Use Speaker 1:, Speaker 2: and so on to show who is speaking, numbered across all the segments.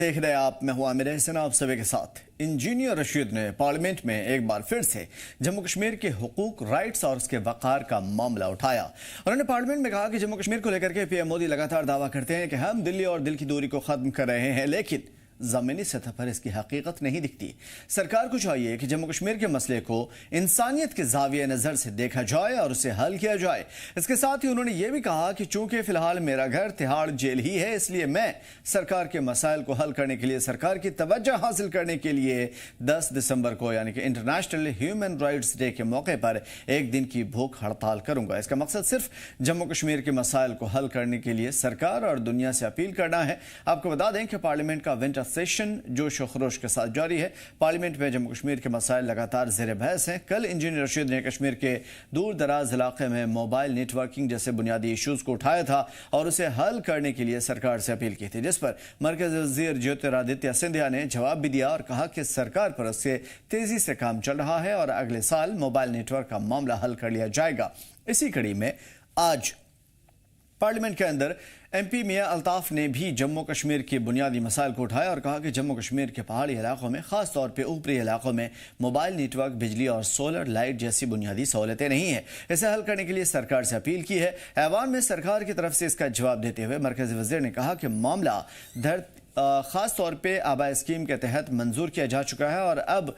Speaker 1: देख रहे हैं आप, मैं हूं आमिर हसन आप सभी के साथ। इंजीनियर रशीद ने पार्लियामेंट में एक बार फिर से जम्मू कश्मीर के हुकूक, राइट्स और उसके वक़ार का मामला उठाया। उन्होंने पार्लियामेंट में कहा कि जम्मू कश्मीर को लेकर के पीएम मोदी लगातार दावा करते हैं कि हम दिल्ली और दिल की दूरी को खत्म कर रहे हैं, लेकिन ज़मीनी सतह पर इसकी हकीकत नहीं दिखती। सरकार को चाहिए कि जम्मू कश्मीर के मसले को इंसानियत के ज़ाविये नज़र से देखा जाए और उसे हल किया जाए। इसके साथ ही उन्होंने ये भी कहा कि चूंकि फिलहाल मेरा घर तिहाड़ जेल ही है, इसलिए मैं सरकार के मसाइल को हल करने के लिए, सरकार की तवज्जो हासिल करने के लिए 10 दिसंबर को यानी कि इंटरनेशनल ह्यूमन राइट्स डे के मौके पर एक दिन की भूख हड़ताल करूंगा। इसका मकसद सिर्फ जम्मू कश्मीर के मसाइल को हल करने के लिए सरकार और दुनिया से अपील करना है। आपको बता दें कि पार्लियामेंट का विंटर सेशन जोश और खरोश के साथ जारी है। पार्लियामेंट में जम्मू कश्मीर के मसाइल लगातार ज़ेर बहस हैं। कल इंजीनियर रशीद ने कश्मीर के दूर दराज इलाके में मोबाइल नेटवर्किंग जैसे बुनियादी इशूज़ को उठाया था और उसे हल करने के लिए सरकार से अपील की थी, जिस पर मरकज़ी वज़ीर ज्योतिरादित्य सिंधिया ने जवाब भी दिया और कहा कि सरकार पर उससे तेज़ी से काम चल रहा है और अगले साल मोबाइल नेटवर्क का मामला हल कर लिया जाएगा। इसी कड़ी में आज पार्लियामेंट के अंदर एमपी मियां अल्ताफ ने भी जम्मू कश्मीर के बुनियादी मसाइल को उठाया और कहा कि जम्मू कश्मीर के पहाड़ी इलाकों में, खास तौर पे ऊपरी इलाकों में मोबाइल नेटवर्क, बिजली और सोलर लाइट जैसी बुनियादी सहूलतें नहीं हैं। इसे हल करने के लिए सरकार से अपील की है। ऐवान में सरकार की तरफ से इसका जवाब देते हुए मरकज़ी वज़ीर ने कहा कि मामला खास तौर पे आबाई स्कीम के तहत मंजूर किया जा चुका है और अब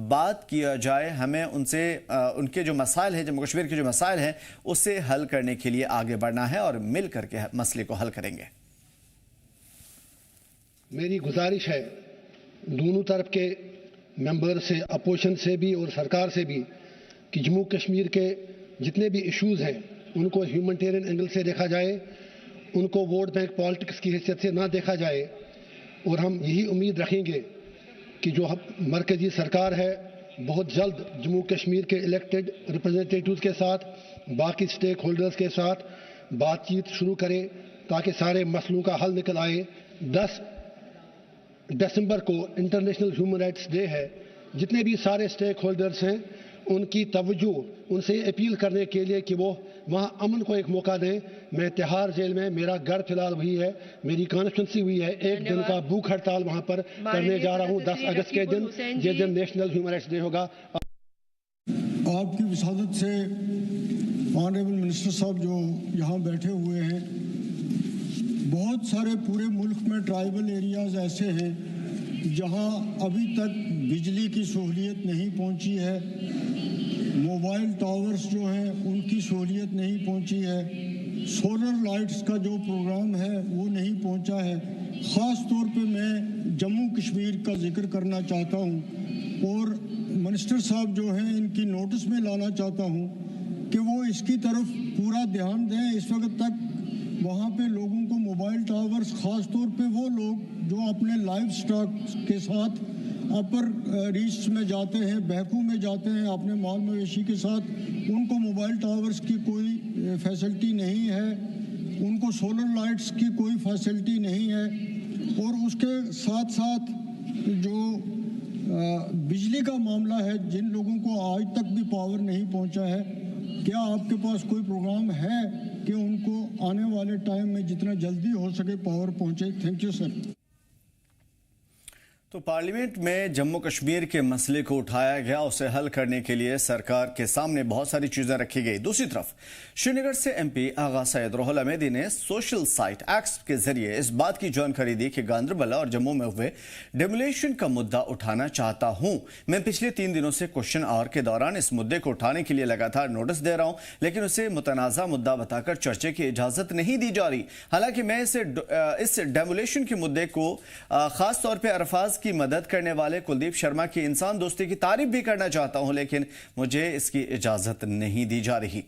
Speaker 1: बात किया जाए, हमें उनसे उनके जो मसाइल हैं, जम्मू कश्मीर के जो मसाइल हैं, उसे हल करने के लिए आगे बढ़ना है और मिल करके मसले को हल करेंगे।
Speaker 2: मेरी गुजारिश है दोनों तरफ के मेंबर से, अपोजिशन से भी और सरकार से भी, कि जम्मू कश्मीर के जितने भी इश्यूज़ हैं उनको ह्यूमैनिटेरियन एंगल से देखा जाए, उनको वोट बैंक पॉलिटिक्स की हैसियत से ना देखा जाए। और हम यही उम्मीद रखेंगे कि जो मरकजी सरकार है बहुत जल्द जम्मू कश्मीर के इलेक्टेड रिप्रेजेंटेटिव्स के साथ, बाकी स्टेक होल्डर्स के साथ बातचीत शुरू करे ताकि सारे मसलों का हल निकल आए। 10 दिसंबर को इंटरनेशनल ह्यूमन राइट्स डे है। जितने भी सारे स्टेक होल्डर्स हैं उनकी तवज्जो, उनसे अपील करने के लिए कि वो वहाँ अमन को एक मौका दें। मैं तिहाड़ जेल में, मेरा घर फिलहाल वही है, मेरी कॉन्स्टिट्यूंसी हुई है, एक दिन का भूख हड़ताल वहाँ पर करने जा रहा हूँ 10 अगस्त के दिन, जिस दिन नेशनल ह्यूमन राइट्स डे होगा।
Speaker 3: आपकी विसादत से ऑनरेबल मिनिस्टर साहब जो यहाँ बैठे हुए हैं, बहुत सारे पूरे मुल्क में ट्राइबल एरियाज ऐसे हैं जहाँ अभी तक बिजली की सहूलियत नहीं पहुँची है, मोबाइल टावर्स जो हैं उनकी सहूलियत नहीं पहुँची है, सोलर लाइट्स का जो प्रोग्राम है वो नहीं पहुँचा है। ख़ास तौर पे मैं जम्मू कश्मीर का जिक्र करना चाहता हूँ और मिनिस्टर साहब जो हैं इनकी नोटिस में लाना चाहता हूँ कि वो इसकी तरफ पूरा ध्यान दें। इस वक्त तक वहाँ पे लोगों को मोबाइल टावर्स, ख़ास तौर पे वो लोग जो अपने लाइव स्टॉक के साथ अपर रीच में जाते हैं, बहकू में जाते हैं अपने माल मवेशी के साथ, उनको मोबाइल टावर्स की कोई फैसिलिटी नहीं है, उनको सोलर लाइट्स की कोई फैसिलिटी नहीं है। और उसके साथ साथ जो बिजली का मामला है, जिन लोगों को आज तक भी पावर नहीं पहुंचा है, क्या आपके पास कोई प्रोग्राम है कि उनको आने वाले टाइम में जितना जल्दी हो सके पावर पहुंचे? Thank you sir.
Speaker 1: तो पार्लियामेंट में जम्मू कश्मीर के मसले को उठाया गया, उसे हल करने के लिए सरकार के सामने बहुत सारी चीजें रखी गई। दूसरी तरफ श्रीनगर से एमपी आगा सैयद रुहुल हमीदी ने सोशल साइट एक्स के जरिए इस बात की जानकारी दी कि गांधरबल और जम्मू में हुए डेमोलेशन का मुद्दा उठाना चाहता हूं। मैं पिछले 3 दिनों से क्वेश्चन आवर के दौरान इस मुद्दे को उठाने के लिए लगातार नोटिस दे रहा हूं, लेकिन उसे मुतनाज़ा मुद्दा बताकर चर्चे की इजाजत नहीं दी जा रही। हालांकि मैं इस डेमोलेशन के मुद्दे को खास तौर पर अरफाज की मदद करने वाले कुलदीप शर्मा की इंसान दोस्ती की तारीफ भी करना चाहता हूं, लेकिन मुझे इसकी इजाजत नहीं दी जा रही।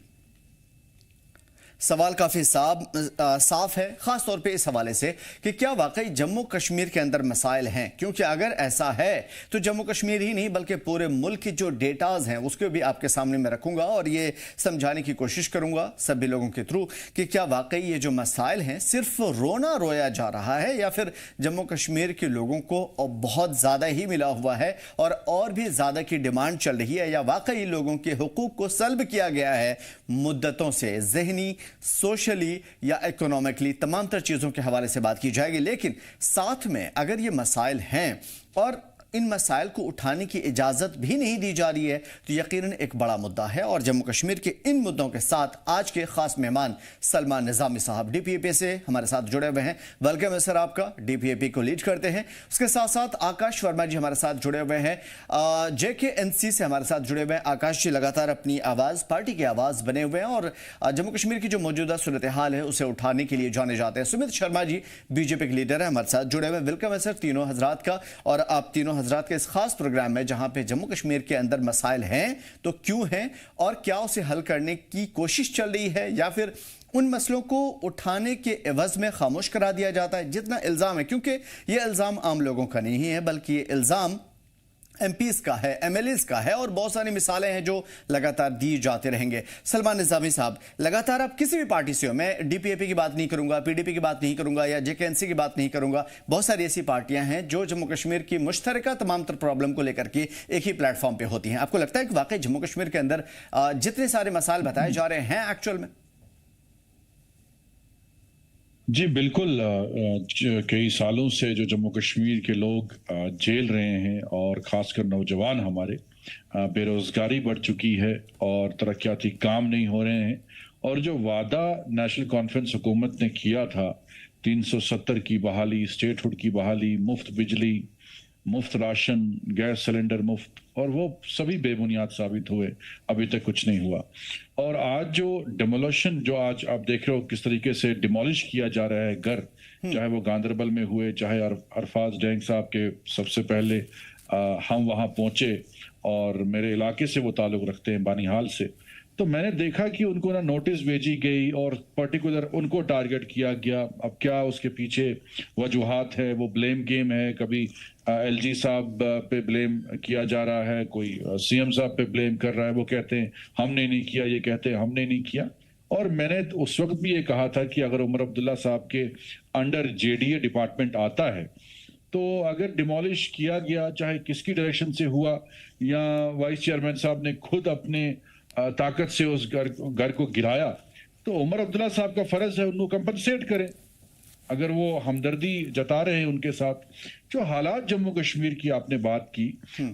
Speaker 1: सवाल काफी साफ है, खास तौर पे इस हवाले से कि क्या वाकई जम्मू कश्मीर के अंदर मसाइल हैं, क्योंकि अगर ऐसा है तो जम्मू कश्मीर ही नहीं बल्कि पूरे मुल्क की जो डेटाज हैं उसको भी आपके सामने मैं रखूंगा और ये समझाने की कोशिश करूंगा सभी लोगों के थ्रू कि क्या वाकई ये जो मसाइल हैं सिर्फ रोना रोया जा रहा है या फिर जम्मू कश्मीर के लोगों को बहुत ज्यादा ही मिला हुआ है और भी ज्यादा की डिमांड चल रही है, या वाकई लोगों के हुकूक को सल्ब किया गया है मुद्दतों से, जहनी सोशली या इकोनॉमिकली तमाम तर चीज़ों के हवाले से बात की जाएगी। लेकिन साथ में अगर ये मसाइल हैं और इन मसाइल को उठाने की इजाज़त भी नहीं दी जा रही है तो यकीनन एक बड़ा मुद्दा है। और जम्मू कश्मीर के इन मुद्दों के साथ आज के खास मेहमान सलमान निज़ामी साहब DPAP से हमारे साथ जुड़े हुए हैं। वेलकम है सर आपका। DPAP को लीड करते हैं। उसके साथ साथ आकाश वर्मा जी हमारे साथ जुड़े हुए हैं, JKNC से हमारे साथ जुड़े हुए हैं। आकाश जी लगातार अपनी आवाज़, पार्टी की आवाज़ बने हुए हैं और जम्मू कश्मीर की जो मौजूदा सूरत हाल है उसे उठाने के लिए जाने जाते हैं। सुमित शर्मा जी BJP के लीडर हैं, हमारे साथ जुड़े हुए हैं। वेलकम है सर तीनों हजरात का। और आप तीनों हजरात के इस खास प्रोग्राम में जहां पे जम्मू कश्मीर के अंदर मसाइल हैं तो क्यों हैं और क्या उसे हल करने की कोशिश चल रही है या फिर उन मसलों को उठाने के एवज में खामोश करा दिया जाता है। जितना इल्जाम है, क्योंकि ये इल्जाम आम लोगों का नहीं है बल्कि ये इल्जाम MPs का है, MLAs का है और बहुत सारी मिसालें हैं जो लगातार दी जाते रहेंगे। सलमान निज़ामी साहब, लगातार आप किसी भी पार्टी से हो, मैं DPAP की बात नहीं करूंगा, PDP की बात नहीं करूंगा या JKNC की बात नहीं करूंगा, बहुत सारी ऐसी पार्टियां हैं जो जम्मू कश्मीर की मुश्तरका तमाम तर प्रॉब्लम को लेकर के एक ही प्लेटफॉर्म पे होती हैं। आपको लगता है कि वाकई जम्मू कश्मीर के अंदर जितने सारे मसाइल बताए जा रहे हैं एक्चुअल में?
Speaker 4: जी बिल्कुल। कई सालों से जो जम्मू कश्मीर के लोग झेल रहे हैं और खासकर नौजवान हमारे, बेरोजगारी बढ़ चुकी है और तरक्याती काम नहीं हो रहे हैं। और जो वादा नेशनल कॉन्फ्रेंस हुकूमत ने किया था 370 की बहाली, स्टेटहुड की बहाली, मुफ्त बिजली, मुफ्त राशन, गैस सिलेंडर मुफ्त, और वो सभी बेबुनियाद साबित हुए, अभी तक कुछ नहीं हुआ। और आज जो डिमोलिशन, जो आज आप देख रहे हो किस तरीके से डिमोलिश किया जा रहा है घर, चाहे वो गांदरबल में हुए, चाहे अरफाज डैंग साहब के सबसे पहले हम वहां पहुंचे और मेरे इलाके से वो ताल्लुक रखते हैं, बानीहाल से। तो मैंने देखा कि उनको ना नोटिस भेजी गई और पर्टिकुलर उनको टारगेट किया गया। अब क्या उसके पीछे वजूहात है, वो ब्लेम गेम है। कभी LG साहब पे ब्लेम किया जा रहा है, कोई CM साहब पे ब्लेम कर रहा है, वो कहते हैं हमने नहीं किया, ये कहते हैं हमने नहीं किया। और मैंने उस वक्त भी ये कहा था कि अगर उमर अब्दुल्ला साहब के अंडर JDA डिपार्टमेंट आता है तो अगर डिमोलिश किया गया, चाहे किसकी डायरेक्शन से हुआ या वाइस चेयरमैन साहब ने खुद अपने ताकत से उस घर को गिराया, तो उमर अब्दुल्ला साहब का फर्ज है उनको कंपनसेट करें अगर वो हमदर्दी जता रहे हैं उनके साथ। जो हालात जम्मू कश्मीर की आपने बात की,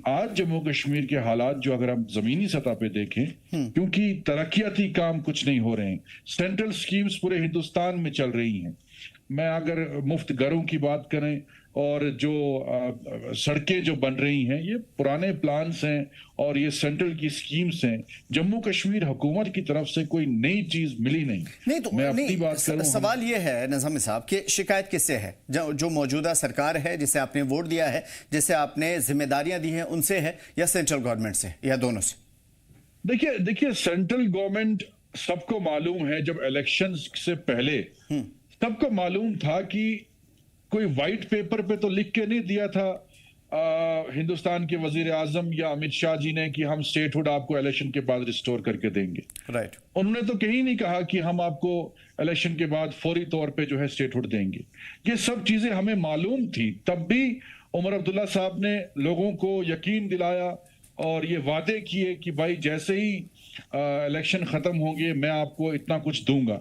Speaker 4: आज जम्मू कश्मीर के हालात जो अगर हम जमीनी सतह पे देखें, क्योंकि तरक्याती काम कुछ नहीं हो रहे हैं, सेंट्रल स्कीम्स पूरे हिंदुस्तान में चल रही हैं। मैं अगर मुफ्त घरों की बात करें और जो सड़कें जो बन रही हैं, ये पुराने प्लान्स हैं और ये सेंट्रल की स्कीम्स हैं। जम्मू कश्मीर हुकूमत की तरफ से कोई नई चीज मिली नहीं।
Speaker 1: तो
Speaker 4: मैं अपनी बात करूं,
Speaker 1: सवाल ये है निज़ामी साहब कि शिकायत किससे है? जो मौजूदा सरकार है जिसे आपने वोट दिया है, जिसे आपने जिम्मेदारियां दी हैं, उनसे है या सेंट्रल गवर्नमेंट से या दोनों से?
Speaker 4: देखिए सेंट्रल गवर्नमेंट, सबको मालूम है जब इलेक्शन से पहले सबको मालूम था कि कोई व्हाइट पेपर पे तो लिख के नहीं दिया था हिंदुस्तान के वजीर आजम या अमित शाह जी ने कि हम स्टेटहुड आपको इलेक्शन के बाद रिस्टोर करके देंगे।
Speaker 1: राइट।
Speaker 4: उन्होंने तो कहीं नहीं कहा कि हम आपको इलेक्शन के बाद फौरी तौर पे जो है स्टेटहुड देंगे। ये सब चीजें हमें मालूम थी। तब भी उमर अब्दुल्ला साहब ने लोगों को यकीन दिलाया और ये वादे किए कि भाई जैसे ही इलेक्शन खत्म होंगे मैं आपको इतना कुछ दूंगा।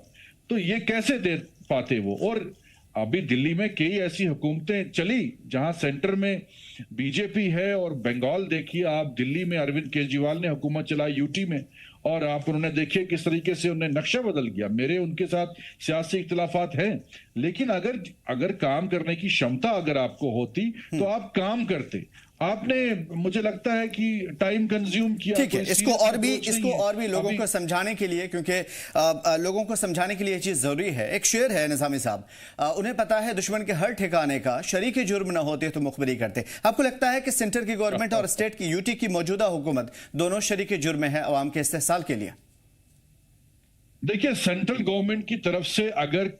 Speaker 4: तो ये कैसे दे पाते वो? और अभी दिल्ली में कई ऐसी हुकूमतें चली जहां सेंटर में बीजेपी है, और बंगाल देखिए आप, दिल्ली में अरविंद केजरीवाल ने हुकूमत चलाई, यूटी में, और आप उन्होंने देखिए किस तरीके से उन्होंने नक्शा बदल गया। मेरे उनके साथ सियासी इख्तिलाफात हैं, लेकिन अगर काम करने की क्षमता अगर आपको होती तो आप काम करते। आपने, मुझे लगता है कि टाइम कंज्यूम किया।
Speaker 1: ठीक है, इसको और भी लोगों को समझाने के लिए, क्योंकि लोगों को समझाने के लिए ये चीज जरूरी है। एक शेर है निज़ामी साहब, उन्हें पता है दुश्मन के हर ठिकाने का, शरीक जुर्म न होते तो मुखबरी करते। आपको लगता है कि सेंटर की गवर्नमेंट और स्टेट की यूटी की मौजूदा हुकूमत दोनों शरीक जुर्म है अवाम के इस्तेहसाल के लिए?
Speaker 4: देखिए, सेंट्रल गवर्नमेंट की तरफ से अगर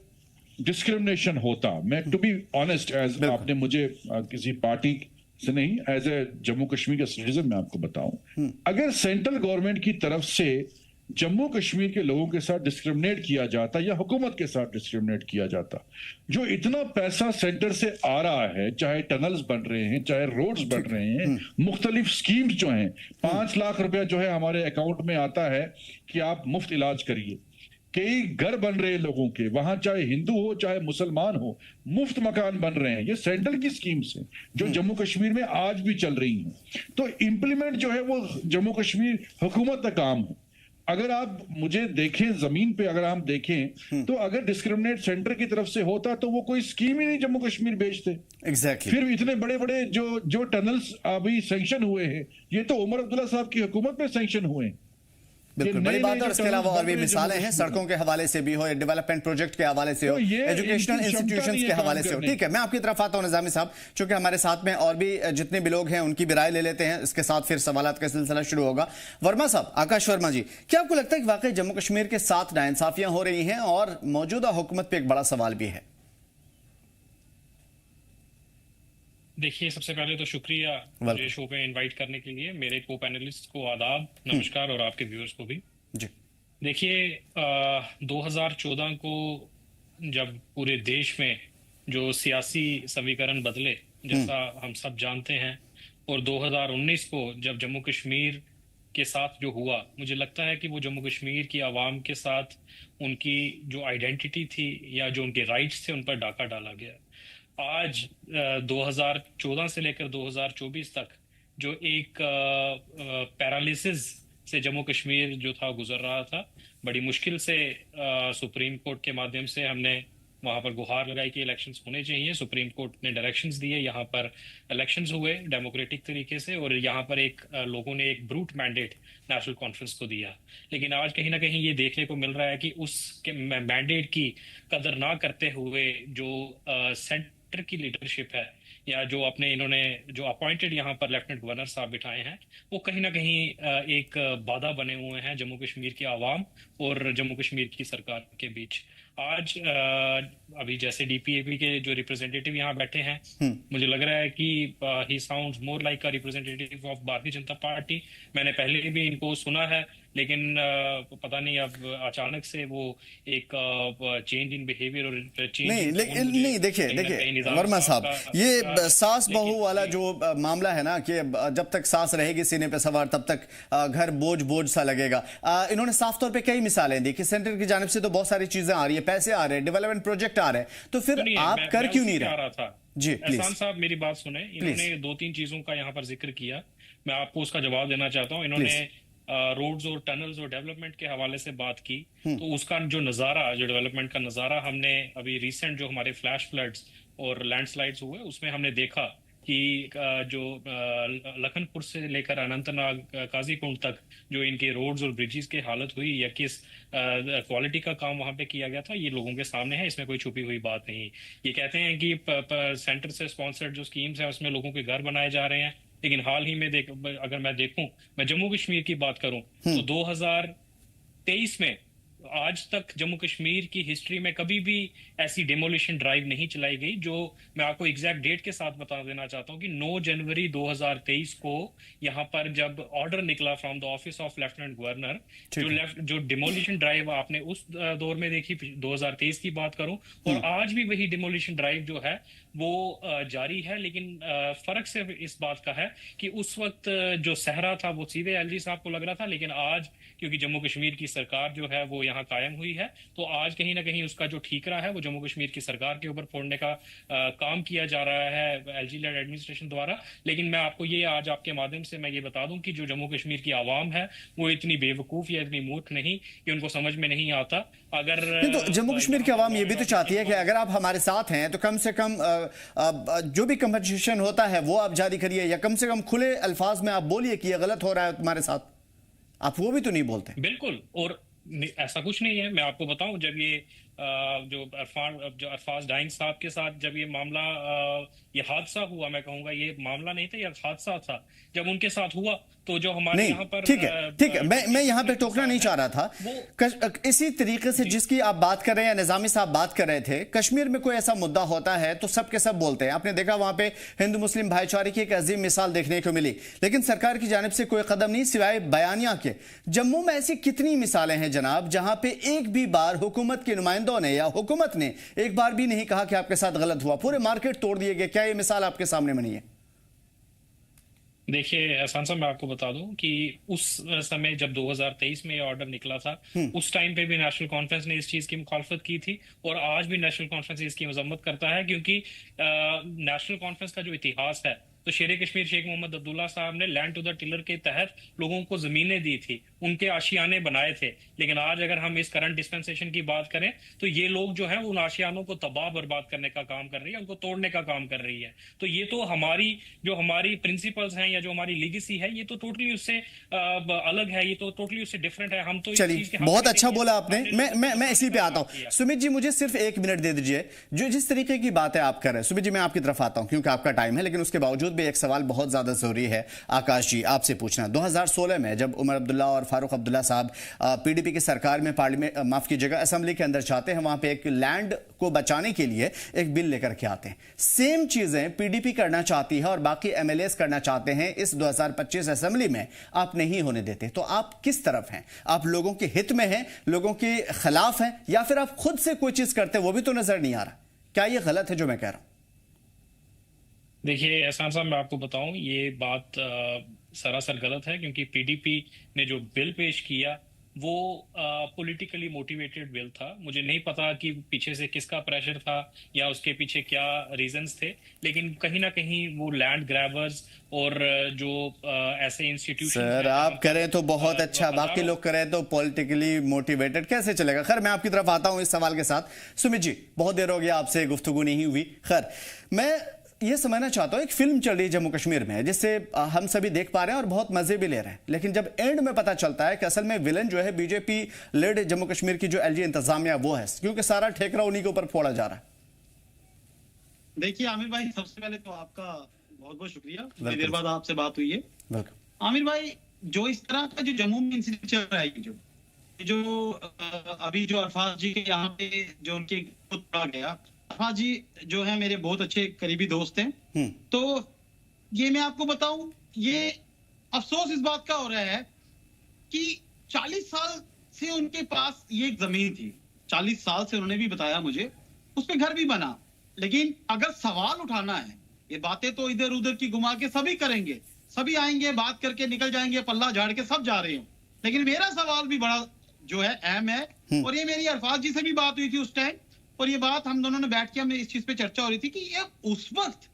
Speaker 4: डिस्क्रिमिनेशन होता, मैं टू बी ऑनेस्ट, एज आपने मुझे किसी पार्टी से नहीं, एज ए जम्मू कश्मीर का सिटीजन मैं आपको बताऊं, अगर सेंट्रल गवर्नमेंट की तरफ से जम्मू कश्मीर के लोगों के साथ डिस्क्रिमिनेट किया जाता या हुकूमत के साथ डिस्क्रिमिनेट किया जाता, जो इतना पैसा सेंटर से आ रहा है, चाहे टनल्स बन रहे हैं, चाहे रोड्स बन रहे हैं, मुख्तलिफ स्कीम्स जो हैं, 5 लाख रुपया जो है हमारे अकाउंट में आता है कि आप मुफ्त इलाज करिए, कई घर बन रहे हैं लोगों के वहां, चाहे हिंदू हो चाहे मुसलमान हो, मुफ्त मकान बन रहे हैं। ये सेंट्रल की स्कीम्स हैं जो जम्मू कश्मीर में आज भी चल रही हैं। तो इंप्लीमेंट जो है वो जम्मू कश्मीर हुकूमत का काम है। अगर आप मुझे देखें जमीन पे, अगर हम देखें तो अगर डिस्क्रिमिनेट सेंटर की तरफ से होता तो वो कोई स्कीम ही नहीं जम्मू कश्मीर भेजते।
Speaker 1: एग्जैक्टली।
Speaker 4: फिर इतने बड़े बड़े जो टनल्स अभी सैंक्शन हुए हैं, ये तो उमर अब्दुल्ला साहब की हुकूमत में सैंक्शन हुए हैं।
Speaker 1: बिल्कुल बड़ी बात है। और इसके अलावा और भी मिसालें हैं, सड़कों के हवाले से भी हो, डेवलपमेंट प्रोजेक्ट के हवाले से हो, एजुकेशनल इंस्टीट्यूशंस के हवाले से हो। ठीक है, मैं आपकी तरफ आता हूं निजामी साहब, चूंकि हमारे साथ में और भी जितने भी लोग हैं उनकी भी राय ले लेते हैं, इसके साथ फिर सवालात का सिलसिला शुरू होगा। वर्मा साहब, आकाश वर्मा जी, क्या आपको लगता है कि वाकई जम्मू कश्मीर के साथ नाइंसाफियां हो रही हैं और मौजूदा हुकूमत पे एक बड़ा सवाल भी है?
Speaker 5: देखिए, सबसे पहले तो शुक्रिया मुझे शो पे इनवाइट करने के लिए। मेरे को पैनलिस्ट को आदाब, नमस्कार, और आपके व्यूअर्स को भी
Speaker 1: जी।
Speaker 5: देखिए, 2014 को जब पूरे देश में जो सियासी समीकरण बदले, जैसा हम सब जानते हैं, और 2019 को जब जम्मू कश्मीर के साथ जो हुआ, मुझे लगता है कि वो जम्मू कश्मीर की आवाम के साथ उनकी जो आइडेंटिटी थी या जो उनके राइट्स थे, उन पर डाका डाला गया। आज 2014 से लेकर 2024 तक जो एक पैरालिसिस से जम्मू कश्मीर जो था गुजर रहा था, बड़ी मुश्किल से सुप्रीम कोर्ट के माध्यम से हमने वहां पर गुहार लगाई कि इलेक्शंस होने चाहिए। सुप्रीम कोर्ट ने डायरेक्शंस दिए, यहाँ पर इलेक्शंस हुए डेमोक्रेटिक तरीके से, और यहाँ पर लोगों ने एक ब्रूट मैंडेट नेशनल कॉन्फ्रेंस को दिया। लेकिन आज कहीं ना कहीं ये देखने को मिल रहा है कि उस मैंडेट की कदर ना करते हुए जो सेंटर की लीडरशिप है, या जो इन्होंने जो अपॉइंटेड यहाँ पर लेफ्टिनेंट गवर्नर साहब बिठाए हैं, वो कहीं ना कहीं एक बाधा बने हुए हैं जम्मू कश्मीर की आवाम और जम्मू कश्मीर की सरकार के बीच। आज अभी जैसे डीपीएपी के जो रिप्रेजेंटेटिव यहाँ बैठे हैं, मुझे लग रहा है कि he sounds more like a representative of Bharatiya Janata party. मैंने पहले भी इनको सुना है, लेकिन पता नहीं अब अचानक से वो एक चेंज इन बिहेवियर और चेंज
Speaker 1: नहीं देखिए वर्मा साहब, ये सास बहू वाला जो मामला है ना, कि जब तक सास रहेगी सीने पे सवार तब तक घर बोझ सा लगेगा। इन्होंने साफ तौर पे कई मिसालें दी कि सेंटर की जानिब से तो बहुत सारी चीजें आ रही है, पैसे आ रहे हैं, डेवलपमेंट प्रोजेक्ट आ रहे हैं, तो फिर आप कर क्यों नहीं रहे? जी प्लीज।
Speaker 5: एहसान साहब, मेरी बात सुने। इन्होंने 2-3 चीजों का यहाँ पर जिक्र किया, मैं आपको उसका जवाब देना चाहता हूँ। इन्होंने रोड्स और टनल्स और डेवलपमेंट के हवाले से बात की, तो उसका जो नज़ारा, जो डेवलपमेंट का नज़ारा हमने अभी रिसेंट जो हमारे फ्लैश फ्लड्स और लैंडस्लाइड्स हुए उसमें हमने देखा कि जो लखनपुर से लेकर अनंतनाग काजीकुंड तक जो इनके रोड्स और ब्रिजेस की हालत हुई, या किस क्वालिटी का काम वहां पे किया गया था, ये लोगों के सामने है, इसमें कोई छुपी हुई बात नहीं। ये कहते हैं कि सेंटर से स्पॉन्सर्ड जो स्कीम्स है उसमें लोगों के घर बनाए जा रहे हैं, लेकिन हाल ही में अगर मैं देखूं, मैं जम्मू कश्मीर की बात करूं, तो 2023 में आज तक जम्मू कश्मीर की हिस्ट्री में कभी भी ऐसी डेमोलिशन ड्राइव नहीं चलाई गई। जो मैं आपको एग्जैक्ट डेट के साथ बता देना चाहता हूं कि 9 जनवरी 2023 को यहाँ पर जब ऑर्डर निकला from the office of lieutenant governor, जो डिमोलिशन ड्राइव आपने उस दौर में देखी, 2023 की बात करूं, और आज भी वही डिमोलिशन ड्राइव जो है वो जारी है। लेकिन फर्क सिर्फ इस बात का है कि उस वक्त जो सहरा था वो सीधे एलजी साहब को लग रहा था, लेकिन आज क्योंकि जम्मू कश्मीर की सरकार जो है वो यहाँ कायम हुई है, तो आज कहीं ना कहीं उसका जो ठीकरा है वो जम्मू कश्मीर की सरकार के ऊपर फोड़ने का काम किया जा रहा है एलजी लेड एडमिनिस्ट्रेशन द्वारा। लेकिन मैं आपको ये आज आपके माध्यम से मैं ये बता दूं कि जो जम्मू कश्मीर की आवाम है वो इतनी बेवकूफ या इतनी मूर्ख नहीं कि उनको समझ में नहीं आता। अगर
Speaker 1: तो जम्मू कश्मीर की आवाम ये भी तो चाहती है कि अगर आप हमारे साथ हैं तो कम से कम जो भी कंपनसेशन होता है वो आप जारी करिए, या कम से कम खुले अल्फाज में आप बोलिए कि ये गलत हो रहा है तुम्हारे साथ। आप वो भी तो नहीं बोलते।
Speaker 5: बिल्कुल, और ऐसा कुछ नहीं है। मैं आपको बताऊं, जब ये जो अरफाज डाइंग साहब के साथ जब ये मामला, ये हादसा हुआ, मैं कहूंगा ये मामला नहीं था, ये हादसा था, जब उनके साथ हुआ तो जो हमारे यहाँ पर
Speaker 1: ठीक है, मैं यहाँ पे टोकना नहीं चाह रहा था। इसी तरीके से जिसकी आप बात कर रहे हैं, निजामी साहब बात कर रहे थे, कश्मीर में कोई ऐसा मुद्दा होता है तो सब के सब बोलते हैं। आपने देखा वहां पे हिंदू मुस्लिम भाईचारे की एक अजीम मिसाल देखने को मिली, लेकिन सरकार की जानिब से कोई कदम नहीं सिवाय बयानिया के। जम्मू में ऐसी कितनी मिसालें हैं जनाब, जहां पे एक भी बार हुकूमत के नुमाइंदों ने या हुकूमत ने एक बार भी नहीं कहा कि आपके साथ गलत हुआ, पूरे मार्केट तोड़ दिए गए। क्या ये मिसाल आपके सामने बनी है?
Speaker 5: देखिए एहसान साहब, मैं आपको बता दूं कि उस समय जब 2023 में ये ऑर्डर निकला था, उस टाइम पे भी नेशनल कॉन्फ्रेंस ने इस चीज की मुखालफत की थी, और आज भी नेशनल कॉन्फ्रेंस इसकी मजम्मत करता है, क्योंकि नेशनल कॉन्फ्रेंस का जो इतिहास है, तो शेर कश्मीर शेख मोहम्मद अब्दुल्ला साहब ने लैंड टू द टिलर के तहत लोगों को जमीनें दी थी, उनके आशियाने बनाए थे। लेकिन आज अगर हम इस करंट डिस्पेंसेशन की बात करें, तो ये लोग जो है उन आशियानों को तबाह बर्बाद करने का काम कर रही है, उनको तोड़ने का काम कर रही है। तो ये तो हमारी प्रिंसिपल्स हैं या जो हमारी लीगेसी है, ये तो टोटली उससे अलग है, ये तो टोटली उससे डिफरेंट है। हम तो इस चीज
Speaker 1: चलिए,
Speaker 5: के
Speaker 1: बहुत
Speaker 5: हक में
Speaker 1: अच्छा
Speaker 5: नहीं
Speaker 1: बोला
Speaker 5: है।
Speaker 1: आपने।
Speaker 5: हमने
Speaker 1: मैं इसी पे आता हूं। सुमित जी, मुझे सिर्फ 1 मिनट दे दीजिए। जो जिस तरीके की बातें आप कर रहे हैं, सुमित जी, मैं आपकी तरफ आता हूं क्योंकि आपका टाइम है, लेकिन उसके बावजूद भी एक सवाल बहुत ज्यादा जरूरी है आकाश जी आपसे पूछना। 2016 में जब उमर अब्दुल्ला और फारूक अब्दुल्ला साहब पीडीपी की सरकार में पार्लियामेंट, माफ कीजिएगा, असेंबली के अंदर जाते हैं, वहां पे एक लैंड को बचाने के लिए एक बिल लेकर के आते हैं। सेम चीजें पीडीपी करना चाहती है और बाकी एमएलएस करना चाहते हैं, इस 2025 असेंबली में आप नहीं होने देते। तो आप किस तरफ हैं? आप लोगों के हित में हैं, लोगों के खिलाफ हैं, या फिर आप खुद से कोई चीज करते हैं, वो भी तो नजर नहीं आ रहा? क्या ये गलत है जो मैं कह रहा हूं?
Speaker 5: देखिए एहसान साहब, मैं आपको बताऊं, ये बात सरासर गलत है, क्योंकि पीडीपी ने जो बिल पेश किया वो पॉलिटिकली मोटिवेटेड बिल था। मुझे नहीं पता कि पीछे से किसका प्रेशर था या उसके पीछे क्या रीजंस थे, लेकिन कहीं ना कहीं वो लैंड ग्रैबर्स और जो ऐसे इंस्टीट्यूशन,
Speaker 1: सर, आप करें तो बहुत अच्छा, बाकी लोग करें तो पॉलिटिकली मोटिवेटेड कैसे चलेगा? खैर, मैं आपकी तरफ आता हूं इस सवाल के साथ। सुमित जी, बहुत देर हो गया आपसे गुफ्तगू नहीं हुई। खैर, मैं ये समझना चाहता हूं, एक फिल्म चल रही है जम्मू कश्मीर में, जिससे हम सभी देख पा रहे हैं और बहुत मजे भी ले रहे हैं, लेकिन जब एंड में पता चलता है कि असल में विलन जो है बीजेपी लेड जम्मू कश्मीर की जो एलजी इंतजामिया वो है, क्योंकि सारा ठेकरा उन्हीं के ऊपर फोड़ा जा रहा है।
Speaker 6: देखिए आमिर भाई, सबसे पहले तो आपका बहुत बहुत शुक्रिया, इतनी देर बाद आपसे बात हुई है।
Speaker 1: वेलकम।
Speaker 6: आमिर भाई, जो इस तरह का जो जम्मू में इंसिडेंट चल रहा है, जो अभी जो अरफाज जी के यहाँ पे जो उनके पड़ा गया, अरफाज जी जो है मेरे बहुत अच्छे करीबी दोस्त हैं। तो ये मैं आपको बताऊं, ये अफसोस इस बात का हो रहा है कि 40 साल से उनके पास ये एक जमीन थी, 40 साल से उन्होंने भी बताया मुझे, उस पे घर भी बना। लेकिन अगर सवाल उठाना है, ये बातें तो इधर उधर की घुमा के सभी करेंगे, सभी आएंगे, बात करके निकल जाएंगे, पल्ला झाड़ के सब जा रहे हो, लेकिन मेरा सवाल भी बड़ा जो है अहम है। और ये मेरी अरफाज जी से भी बात हुई थी उस टाइम, और ये बात हम दोनों ने बैठ के, हमें इस चीज पे चर्चा हो रही थी कि ये उस वक्त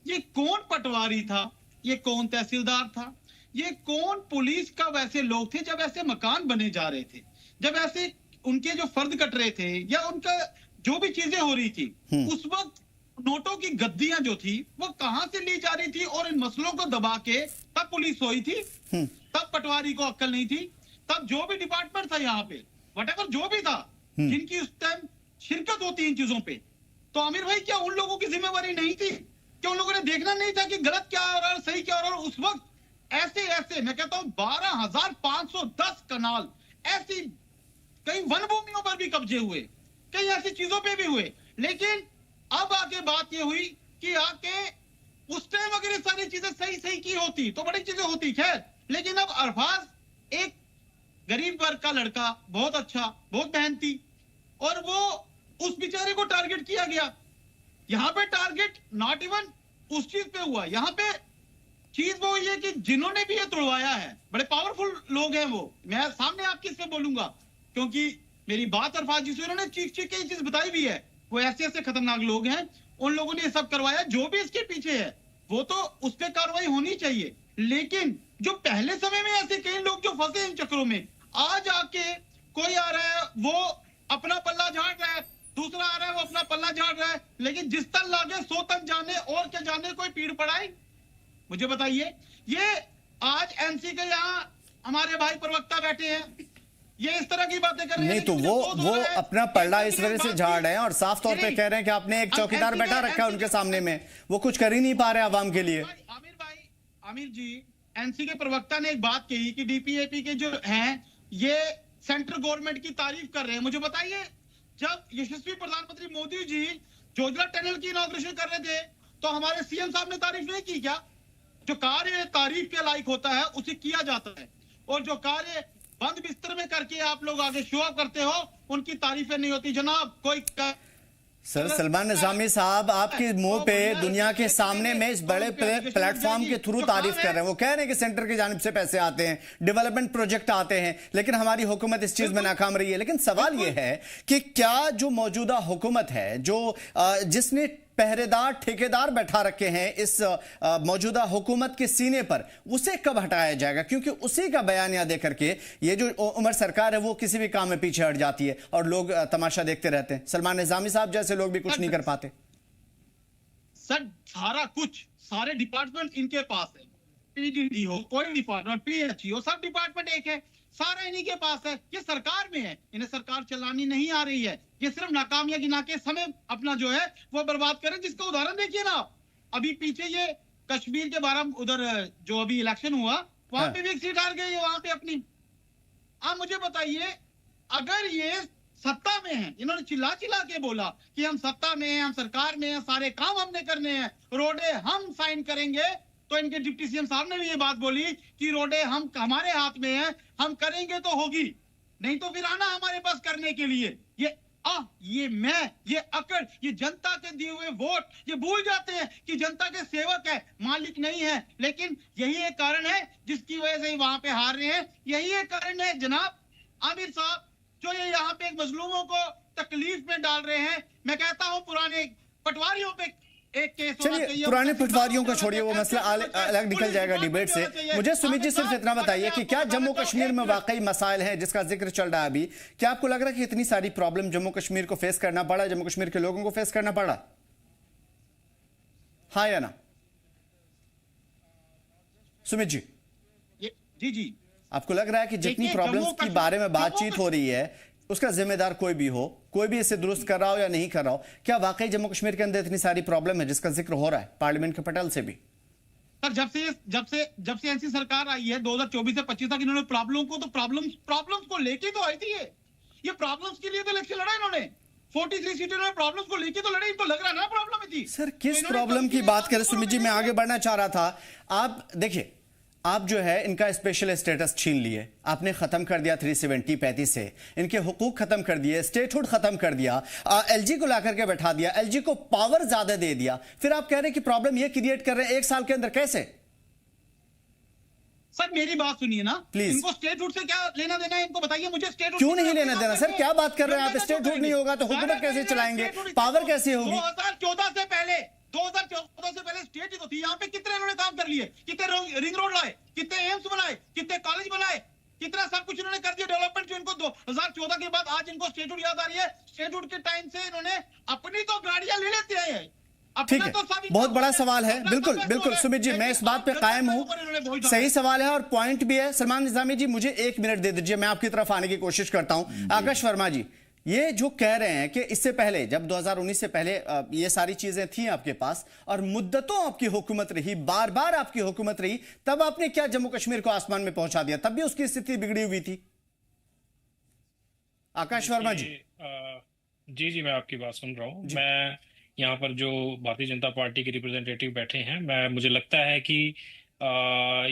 Speaker 6: ये कौन पटवारी था, ये कौन तहसीलदार था, ये कौन पुलिस का वैसे लोग थे जब ऐसे मकान बने जा रहे थे, जब ऐसे उनके जो फर्द कट रहे थे या उनका जो भी चीजें हो रही थी, उस वक्त नोटों की गद्दियां जो थी वो कहां से ली जा रही थी, और इन मसलों को दबा के तब पुलिस सोई थी, तब पटवारी को अक्ल नहीं थी, तब जो भी डिपार्टमेंट था यहाँ पे, वटेवर जो भी था, जिनकी उस टाइम शिरकत होती इन चीजों पे, तो आमिर भाई क्या उन लोगों की जिम्मेवारी नहीं थी? क्या उन लोगों ने देखना नहीं था कि गलत क्या हो रहा है, सही क्या हो रहा है? उस वक्त ऐसे मैं कहता हूं 12,510 कनाल ऐसी, कई वन भूमियों पर भी कब्जे हुए, कई ऐसी चीजों पे भी हुए। लेकिन अब आके बात ये हुई कि आके उस टाइम अगर ये सारी चीजें सही की होती तो बड़ी चीजें होती, खैर। लेकिन अब अरफाज एक गरीब वर्ग का लड़का, बहुत अच्छा, बहुत मेहनती, और वो उस बेचारे को टारगेट किया गया। यहां पे टारगेट नॉट इवन उस चीज पे हुआ, यहां पे चीज वो ये कि जिन्होंने भी ये तोड़वाया है बड़े पावरफुल लोग हैं वो, मैं सामने आपके इससे बोलूंगा क्योंकि मेरी बात अरफाज जी से उन्होंने चीख के ये चीज बताई भी है, वो ऐसे ऐसे खतरनाक लोग हैं, उन लोगों ने ये सब करवाया। जो भी इसके पीछे है वो तो उस पर कार्रवाई होनी चाहिए, लेकिन जो पहले समय में ऐसे कई लोग जो फंसे इन चक्रों में, आज आके कोई आ रहा है वो अपना पल्ला झाड़ रहा है, दूसरा आ रहा है वो अपना पल्ला झाड़ रहा है, लेकिन जिस तन लागे सो तन जाने, और क्या जाने कोई पीड़ पड़ाई? मुझे बताइए। ये आज एनसी के यहाँ हमारे भाई प्रवक्ता बैठे हैं, ये इस तरह की बातें कर रहे हैं।
Speaker 1: नहीं तो वो अपना पल्ला इस वजह से झाड़ रहे हैं और साफ तौर पे कह रहे हैं कि आपने एक चौकीदार बैठा रखा है उनके सामने में, वो कुछ कर ही नहीं पा रहे आवाम के लिए।
Speaker 6: आमिर जी, एनसी के प्रवक्ता ने एक बात कही कि डीपीएपी के जो हैं ये सेंट्रल गवर्नमेंट की तारीफ कर रहे हैं। मुझे बताइए, जब यशस्वी प्रधानमंत्री मोदी जी जोजला टनल की इनॉग्रेशन कर रहे थे तो हमारे सीएम साहब ने तारीफ नहीं की क्या? जो कार्य तारीफ के लायक होता है उसे किया जाता है, और जो कार्य बंद बिस्तर में करके आप लोग आगे शो ऑफ करते हो उनकी तारीफें नहीं होती। जनाब, कोई
Speaker 1: सर सलमान निजामी साहब आपके मुंह पे दुनिया के सामने में इस बड़े प्लेटफॉर्म के थ्रू तारीफ कर रहे हैं। वो कह रहे हैं कि सेंटर की जानिब से पैसे आते हैं, डेवलपमेंट प्रोजेक्ट आते हैं, लेकिन हमारी हुकूमत इस चीज में नाकाम रही है। लेकिन सवाल यह है कि क्या जो मौजूदा हुकूमत है, जो जिसने पहरेदार ठेकेदार बैठा रखे हैं इस मौजूदा हुकूमत के सीने पर, उसे कब हटाया जाएगा? क्योंकि उसी का बयानिया दे करके ये जो उमर सरकार है वो किसी भी काम में पीछे हट जाती है और लोग तमाशा देखते रहते हैं। सलमान निजामी साहब जैसे लोग भी कुछ नहीं कर पाते।
Speaker 6: सर सारा कुछ, सारे डिपार्टमेंट इनके पास है, पीडीडी हो, कोई डिपार्टमेंट, पीएचई हो, सब डिपार्टमेंट एक है, सारा इन्हीं के पास है। ये सरकार में है, इन्हें सरकार चलानी नहीं आ रही है, ये सिर्फ नाकामियां गिना के समय अपना जो है वो बर्बाद करें। जिसका उदाहरण देखिए ना, अभी पीछे ये कश्मीर के बारे में उधर जो अभी इलेक्शन हुआ वहां पे भी एक सीट हार गई है वहां पे अपनी। आप मुझे बताइए, अगर ये सत्ता में है, इन्होंने चिल्ला चिल्ला के बोला कि हम सत्ता में हैं, हम सरकार में हैं, सारे काम हमने करने हैं, रोडे हम साइन करेंगे, तो इनके डिप्टी सीएम साहब ने भी ये बात बोली कि रोडे हम हमारे हाथ में है, हम करेंगे तो होगी, नहीं तो फिर आना हमारे पास करने के लिए। ये अकड़, ये जनता के दिए हुए वोट, ये भूल जाते हैं कि जनता के सेवक है, मालिक नहीं है। लेकिन यही एक कारण है जिसकी वजह से वहां पे हार रहे हैं। यही एक कारण है जनाब आमिर साहब, जो ये यहाँ पे मजलूमों को तकलीफ में डाल रहे हैं। मैं कहता हूँ पुराने पटवारियों पे एक केस,
Speaker 1: चलिए पुराने पटवारियों को छोड़िए, वो मसला अलग निकल जाएगा डिबेट से। मुझे सुमित जी सिर्फ इतना बताइए कि क्या जम्मू कश्मीर में वाकई मसाइल हैं जिसका जिक्र चल रहा है अभी, क्या आपको लग रहा है कि इतनी सारी प्रॉब्लम जम्मू कश्मीर को फेस करना पड़ा, जम्मू कश्मीर के लोगों को फेस करना पड़ा, हाँ या ना? सुमित जी
Speaker 6: जी
Speaker 1: आपको लग रहा है कि जितनी प्रॉब्लम्स के बारे में बातचीत हो रही है उसका जिम्मेदार कोई भी हो, कोई भी इसे दुरुस्त कर रहा हो या नहीं कर रहा हो, क्या वाकई जम्मू कश्मीर के अंदर इतनी सारी प्रॉब्लम है जिसका जिक्र हो रहा है पार्लियामेंट के पटल से भी?
Speaker 6: सर जब से ऐसी सरकार आई है 2024 से 25 तक, इन्होंने प्रॉब्लम्स को लेके तो आई थी। ये प्रॉब्लम्स के लिए तो इलेक्शन लड़ा इन्होंने, 43 सीटें इन्होंने प्रॉब्लम्स को लेके तो लड़े। इनको लग रहा है ना प्रॉब्लम थी।
Speaker 1: सर किस प्रॉब्लम की बात करें सुमित जी, मैं आगे बढ़ना चाह रहा था। आप देखिए, आप जो है इनका स्पेशल स्टेटस छीन लिए, आपने खत्म कर दिया 370 से, इनके हुकूक खत्म कर दिए, स्टेटहुड खत्म कर दिया, एलजी को लाकर के बैठा दिया, एलजी को पावर ज्यादा दे दिया, फिर आप कह रहे हैं कि प्रॉब्लम ये क्रिएट कर रहे हैं 1 साल के अंदर, कैसे?
Speaker 6: सर मेरी बात सुनिए ना
Speaker 1: प्लीज।
Speaker 6: इनको स्टेटहुड से क्या लेना देना है, इनको बताइए मुझे। स्टेटहुड
Speaker 1: क्यों नहीं लेना देना सर, क्या बात कर रहे हैं आप? स्टेटहुड नहीं होगा तो हुकूमत कैसे चलाएंगे, पावर कैसे होगी?
Speaker 6: 2014 से पहले स्टेट ही तो थी। यहाँ पे कितने इन्होंने काम कर लिए, कितने रिंग रोड लाए, कितने एम्स बनाए, कितने कॉलेज बनाए, कितना सब कुछ इन्होंने कर दिया डेवलपमेंट। जो इनको 2014 के बाद आज इनको स्टेटहुड याद आ रही है। स्टेटहुड के टाइम से इन्होंने अपनी तो गाड़ियां ले लेते हैं।
Speaker 1: ठीक है, बहुत बड़ा सवाल है। बिल्कुल बिल्कुल सुमित जी, मैं इस बात पे कायम हूं, सही सवाल है और पॉइंट भी है। सलमान निजामी जी मुझे 1 मिनट दे दीजिए, मैं आपकी तरफ आने की कोशिश करता हूं। आकाश वर्मा जी, ये जो कह रहे हैं कि इससे पहले जब 2019 से पहले ये सारी चीजें थी आपके पास और मुद्दतों आपकी हुकूमत रही, बार बार आपकी हुकूमत रही, तब आपने क्या जम्मू कश्मीर को आसमान में पहुंचा दिया? तब भी उसकी स्थिति बिगड़ी हुई थी। आकाश वर्मा जी।
Speaker 5: जी मैं आपकी बात सुन रहा हूं। मैं यहाँ पर जो भारतीय जनता पार्टी के रिप्रेजेंटेटिव बैठे हैं, मुझे लगता है कि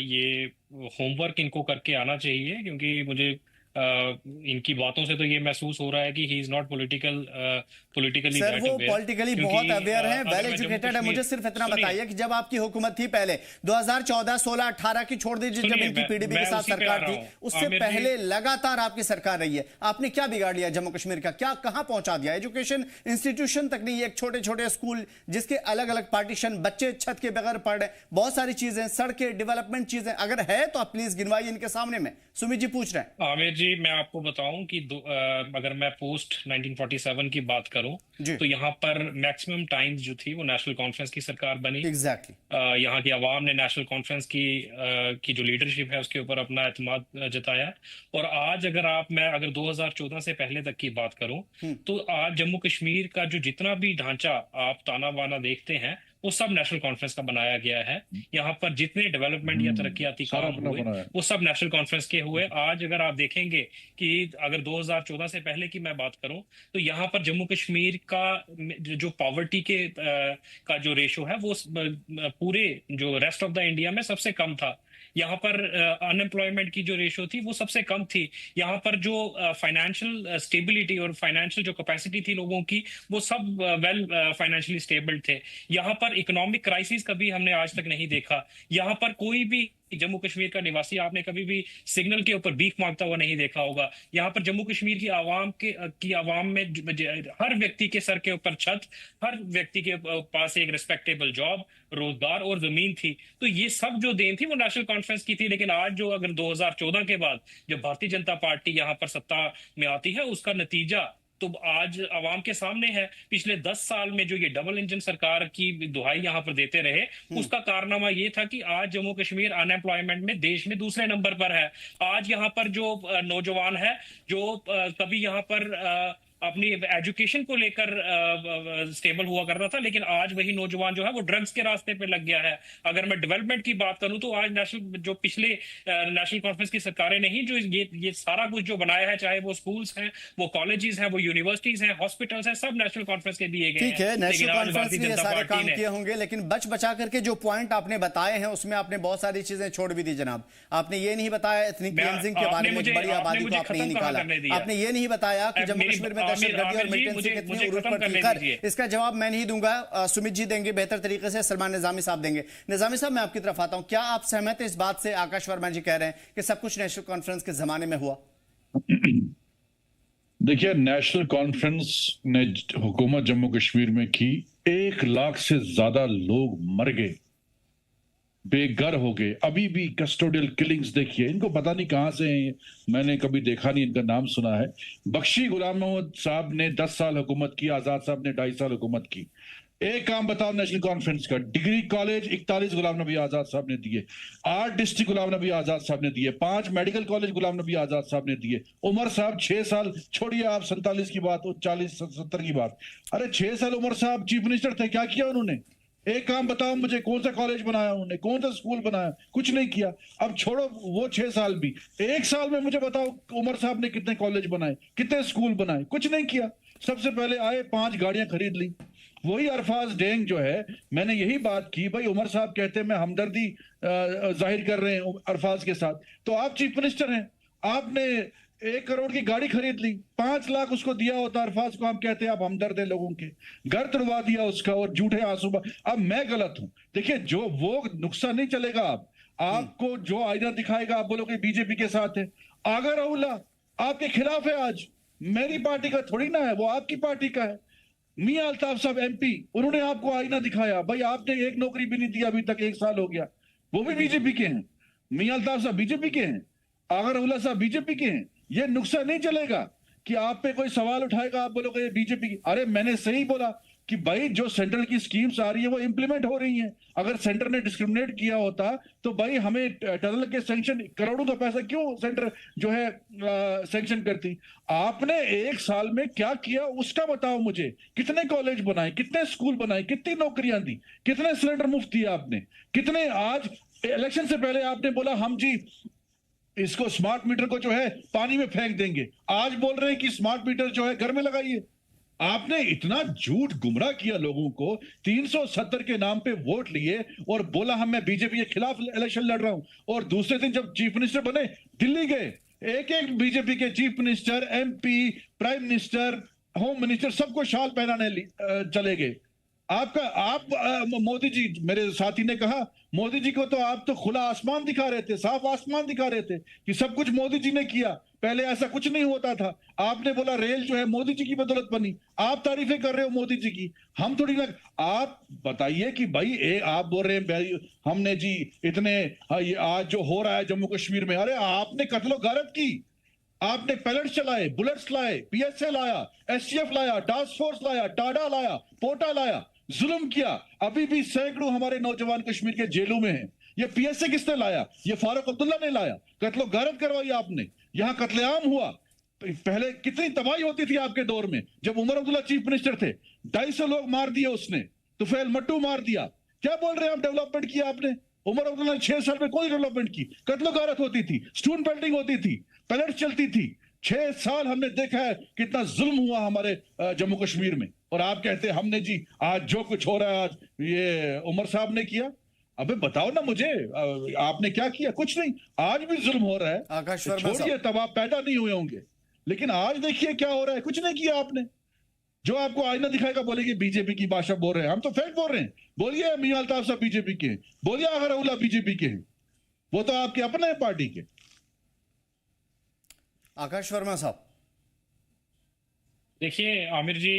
Speaker 5: ये होमवर्क इनको करके आना चाहिए, क्योंकि मुझे इनकी बातों से तो ये महसूस हो रहा है कि he is not politically
Speaker 1: sir वो पॉलिटिकली बहुत अवेयर है, वेल एजुकेटेड है। मुझे सिर्फ इतना बताइए कि जब आपकी हुकूमत थी पहले 2014, 16, 18 की छोड़ दीजिए, जब इनकी पीडीपी के साथ सरकार थी, उससे पहले लगातार आपकी सरकार रही है, आपने क्या बिगाड़ लिया जम्मू कश्मीर का? क्या कहां पहुंचा दिया? एजुकेशन इंस्टीट्यूशन तक नहीं, एक छोटे छोटे स्कूल जिसके अलग अलग पार्टीशन, बच्चे छत के बगैर पढ़ रहे, बहुत सारी चीजें, सड़कें, डेवलपमेंट चीजें अगर है तो आप प्लीज गिनवाइए इनके सामने में। सुमित जी पूछ रहे हैं।
Speaker 5: आमिर जी मैं आपको बताऊं कि अगर मैं पोस्ट 1947 की बात करूं तो यहाँ पर मैक्सिमम टाइम्स जो थी वो नेशनल कॉन्फ्रेंस की सरकार बनी।
Speaker 1: एग्जैक्टली।
Speaker 5: यहाँ की आवाम ने नेशनल कॉन्फ्रेंस की जो लीडरशिप है उसके ऊपर अपना एतमाद जताया। और आज अगर 2014 से पहले तक की बात करूं तो आज जम्मू कश्मीर का जो जितना भी ढांचा आप ताना बाना देखते हैं वो सब नेशनल कॉन्फ्रेंस का बनाया गया है। यहाँ पर जितने डेवलपमेंट या तरक्याती काम हुए वो सब नेशनल कॉन्फ्रेंस के हुए। आज अगर आप देखेंगे कि अगर 2014 से पहले की मैं बात करूं तो यहाँ पर जम्मू कश्मीर का जो पॉवर्टी का जो रेशो है वो पूरे जो रेस्ट ऑफ द इंडिया में सबसे कम था। यहाँ पर अनएम्प्लॉयमेंट की जो रेशो थी वो सबसे कम थी। यहाँ पर जो फाइनेंशियल स्टेबिलिटी और फाइनेंशियल जो कैपेसिटी थी लोगों की, वो सब वेल फाइनेंशियली स्टेबल थे। यहाँ पर इकोनॉमिक क्राइसिस कभी हमने आज तक नहीं देखा। यहाँ पर कोई भी जम्मू कश्मीर का निवासी आपने कभी भी सिग्नल के ऊपर भीख मांगता हुआ नहीं देखा होगा। यहाँ पर जम्मू कश्मीर की आवाम में हर व्यक्ति के सर के ऊपर छत, हर व्यक्ति के पास एक रिस्पेक्टेबल जॉब, रोजगार और जमीन थी। तो ये सब जो देन थी वो नेशनल कॉन्फ्रेंस की थी। लेकिन आज जो अगर 2014 के बाद जब भारतीय जनता पार्टी यहाँ पर सत्ता में आती है, उसका नतीजा तो आज आवाम के सामने है। पिछले 10 साल में जो ये डबल इंजन सरकार की दुहाई यहाँ पर देते रहे, उसका कारनामा ये था कि आज जम्मू कश्मीर अनएम्प्लॉयमेंट में देश में दूसरे नंबर पर है। आज यहाँ पर जो नौजवान है जो कभी यहाँ पर अपनी एजुकेशन को लेकर स्टेबल हुआ करता था, लेकिन आज वही नौजवान जो है वो ड्रग्स के रास्ते पे लग गया है। अगर मैं डेवलपमेंट की बात करूं तो आज जो पिछले नेशनल कॉन्फ्रेंस की सरकारें नहीं जो ये सारा कुछ जो बनाया है, चाहे वो स्कूल्स हैं, वो कॉलेजेस हैं, वो यूनिवर्सिटीज हैं, हॉस्पिटल्स हैं, सब नेशनल कॉन्फ्रेंस के दिए गए हैं।
Speaker 1: ठीक है, नेशनल कॉन्फ्रेंस ने सारे काम किए होंगे, लेकिन बच बचा करके जो पॉइंट आपने बताए हैं उसमें आपने बहुत सारी चीजें छोड़ भी दी जनाब। आपने ये नहीं बताया एथनिक क्लींजिंग के बारे में, बड़ी आबादी को आपने निकाला। आपने ये नहीं बताया कि जम्मू कश्मीर में दहशतगर्दी और मिलिटेंसी कितनी उरूज पर थी। खैर, इसका जवाब मैं नहीं दूंगा, सुमित जी देंगे बेहतर तरीके से, सलमान निजामी साहब देंगे। निजामी साहब, मैं आपकी तरफ आता हूं। क्या आप सहमत हैं इस बात से, आकाश वर्मा जी कह रहे हैं कि सब कुछ नेशनल कॉन्फ्रेंस के जमाने में हुआ?
Speaker 4: देखिए, नेशनल कॉन्फ्रेंस ने हुकूमत जम्मू कश्मीर में की, 1 लाख से ज्यादा लोग मर गए, बेघर हो गए। अभी भी कस्टोडियल किलिंग्स देखिए, इनको पता नहीं कहां से हैं, मैंने कभी देखा नहीं, इनका नाम सुना है। बख्शी गुलाम मोहम्मद साहब ने 10 साल हुकूमत की, आजाद साहब ने 2.5 साल हुकूमत की। एक काम बताओ नेशनल कॉन्फ्रेंस का, डिग्री कॉलेज 41 गुलाम नबी आजाद साहब ने दिए, 8 डिस्ट्रिक्ट गुलाम नबी आजाद साहब ने दिए, 5 मेडिकल कॉलेज गुलाम नबी आजाद साहब ने दिए। उमर साहब 6 साल, छोड़िए आप 47 की बात, 40-70 की बात, अरे 6 साल उमर साहब चीफ मिनिस्टर थे, क्या किया उन्होंने? एक काम बताओ मुझे, कौन सा कॉलेज बनाया उन्होंने, कौन सा स्कूल बनाया? कुछ नहीं किया। अब छोड़ो वो 6 साल भी, 1 साल में मुझे बताओ उमर साहब ने कितने कॉलेज बनाए, कितने स्कूल बनाए? कुछ नहीं किया। सबसे पहले आए, 5 गाड़ियां खरीद ली। वही अरफाज डेंग जो है, मैंने यही बात की, भाई उमर साहब कहते हैं मैं हमदर्दी जाहिर कर रहे हैं अरफाज के साथ, तो आप चीफ मिनिस्टर हैं, आपने 1 करोड़ की गाड़ी खरीद ली, 5 लाख उसको दिया होता अरफाज को, आप कहते हैं आप हमदर्द है लोगों के, घर तुड़वा दिया उसका और झूठे आंसू। अब मैं गलत हूं? देखिए, जो वो नुक्सा नहीं चलेगा, आपको जो आईना दिखाएगा आप बोलोगे बीजेपी के साथ है। आगा राहुल्ला आपके खिलाफ है, आज मेरी पार्टी का थोड़ी ना है, वो आपकी पार्टी का है। मियां अल्ताफ साहब एमपी, उन्होंने आपको आईना दिखाया, भाई आपने एक नौकरी भी नहीं दी अभी तक, 1 साल हो गया, वो भी बीजेपी के हैं। मियां अल्ताफ साहब बीजेपी के हैं, आगा राहुल्ला साहब बीजेपी के हैं। ये नुक्सा नहीं चलेगा कि आप पे कोई सवाल उठाएगा, आप बोलोगे ये बीजेपी की। अरे मैंने सही बोला कि भाई जो सेंट्रल की स्कीम्स आ रही है वो इंप्लीमेंट हो रही हैं। अगर सेंटर ने डिस्क्रिमिनेट किया होता तो भाई हमें टनल के सैंक्शन, करोड़ों का पैसा क्यों सेंटर जो है सैंक्शन करती? आपने 1 साल में क्या किया उसका बताओ मुझे। कितने कॉलेज बनाए, कितने स्कूल बनाए, कितनी नौकरियां दी, कितने सिलेंडर मुफ्त दिए आपने, कितने? आज इलेक्शन से पहले आपने बोला हम जी इसको स्मार्ट मीटर को जो है पानी में फेंक देंगे, आज बोल रहे हैं कि स्मार्ट मीटर जो है घर में लगाइए। आपने इतना झूठ गुमराह किया लोगों को, 370 के नाम पे वोट लिए और बोला मैं बीजेपी के खिलाफ इलेक्शन लड़ रहा हूं, और दूसरे दिन जब चीफ मिनिस्टर बने दिल्ली गए, एक बीजेपी के chief minister, MP, prime minister, home minister सबको शाल पहनाने चले गए। आप मोदी जी, मेरे साथी ने कहा मोदी जी को तो आप तो खुला आसमान दिखा रहे थे, साफ आसमान दिखा रहे थे कि सब कुछ मोदी जी ने किया, पहले ऐसा कुछ नहीं होता था। आपने बोला रेल जो है मोदी जी की बदौलत बनी, आप तारीफें कर रहे हो मोदी जी की, हम थोड़ी ना। आप बताइए कि भाई आप बोल रहे हैं हमने जी इतने आज जो हो रहा है जम्मू कश्मीर में, अरे आपने कत्लो गारत की, आपने पैलेट्स चलाए, बुलेट्स लाए, पीएसए लाया, एसटीएफ लाया, टास्क फोर्स लाया, टाडा लाया, पोटा लाया, जुल्म किया। अभी भी सैकड़ों हमारे नौजवान कश्मीर के जेलों में हैं। ये पीएसए किसने लाया? ये फारूक अब्दुल्ला ने लाया। कत्लो गारत करवाई आपने, यहां कत्लेआम हुआ। पहले कितनी तबाही होती थी आपके दौर में, जब उमर अब्दुल्ला चीफ मिनिस्टर थे, 250 लोग मार दिए उसने, तुफैल मट्टू मार दिया। क्या बोल रहे हैं आप डेवलपमेंट किया आपने? उमर अब्दुल्ला ने 6 साल में कोई डेवलपमेंट की? कत्लो गारत होती थी, स्टोन पेल्टिंग होती थी, पैलेट चलती थी। 6 साल हमने देखा है कितना जुल्म हुआ हमारे जम्मू कश्मीर में, और आप कहते हैं हमने जी आज जो कुछ हो रहा है आज ये उमर साहब ने किया। अबे बताओ ना मुझे, आपने क्या किया? कुछ नहीं। आज भी जुल्म हो रहा है।
Speaker 1: आकाश वर्मा
Speaker 4: छोड़िए,
Speaker 1: साहब,
Speaker 4: तब आप पैदा नहीं हुए होंगे, लेकिन आज देखिए क्या हो रहा है। कुछ नहीं किया आपने। जो आपको आईना दिखाएगा बोलेंगे बीजेपी की भाषा बोल रहे हैं। हम तो फैक्ट बोल रहे हैं। बोलिए मियां अल्ताफ साहब बीजेपी के हैं, बोलिए आगर अउला बीजेपी के हैं, वो तो आपके अपने हैं पार्टी के।
Speaker 1: आकाश वर्मा साहब,
Speaker 5: देखिए आमिर जी,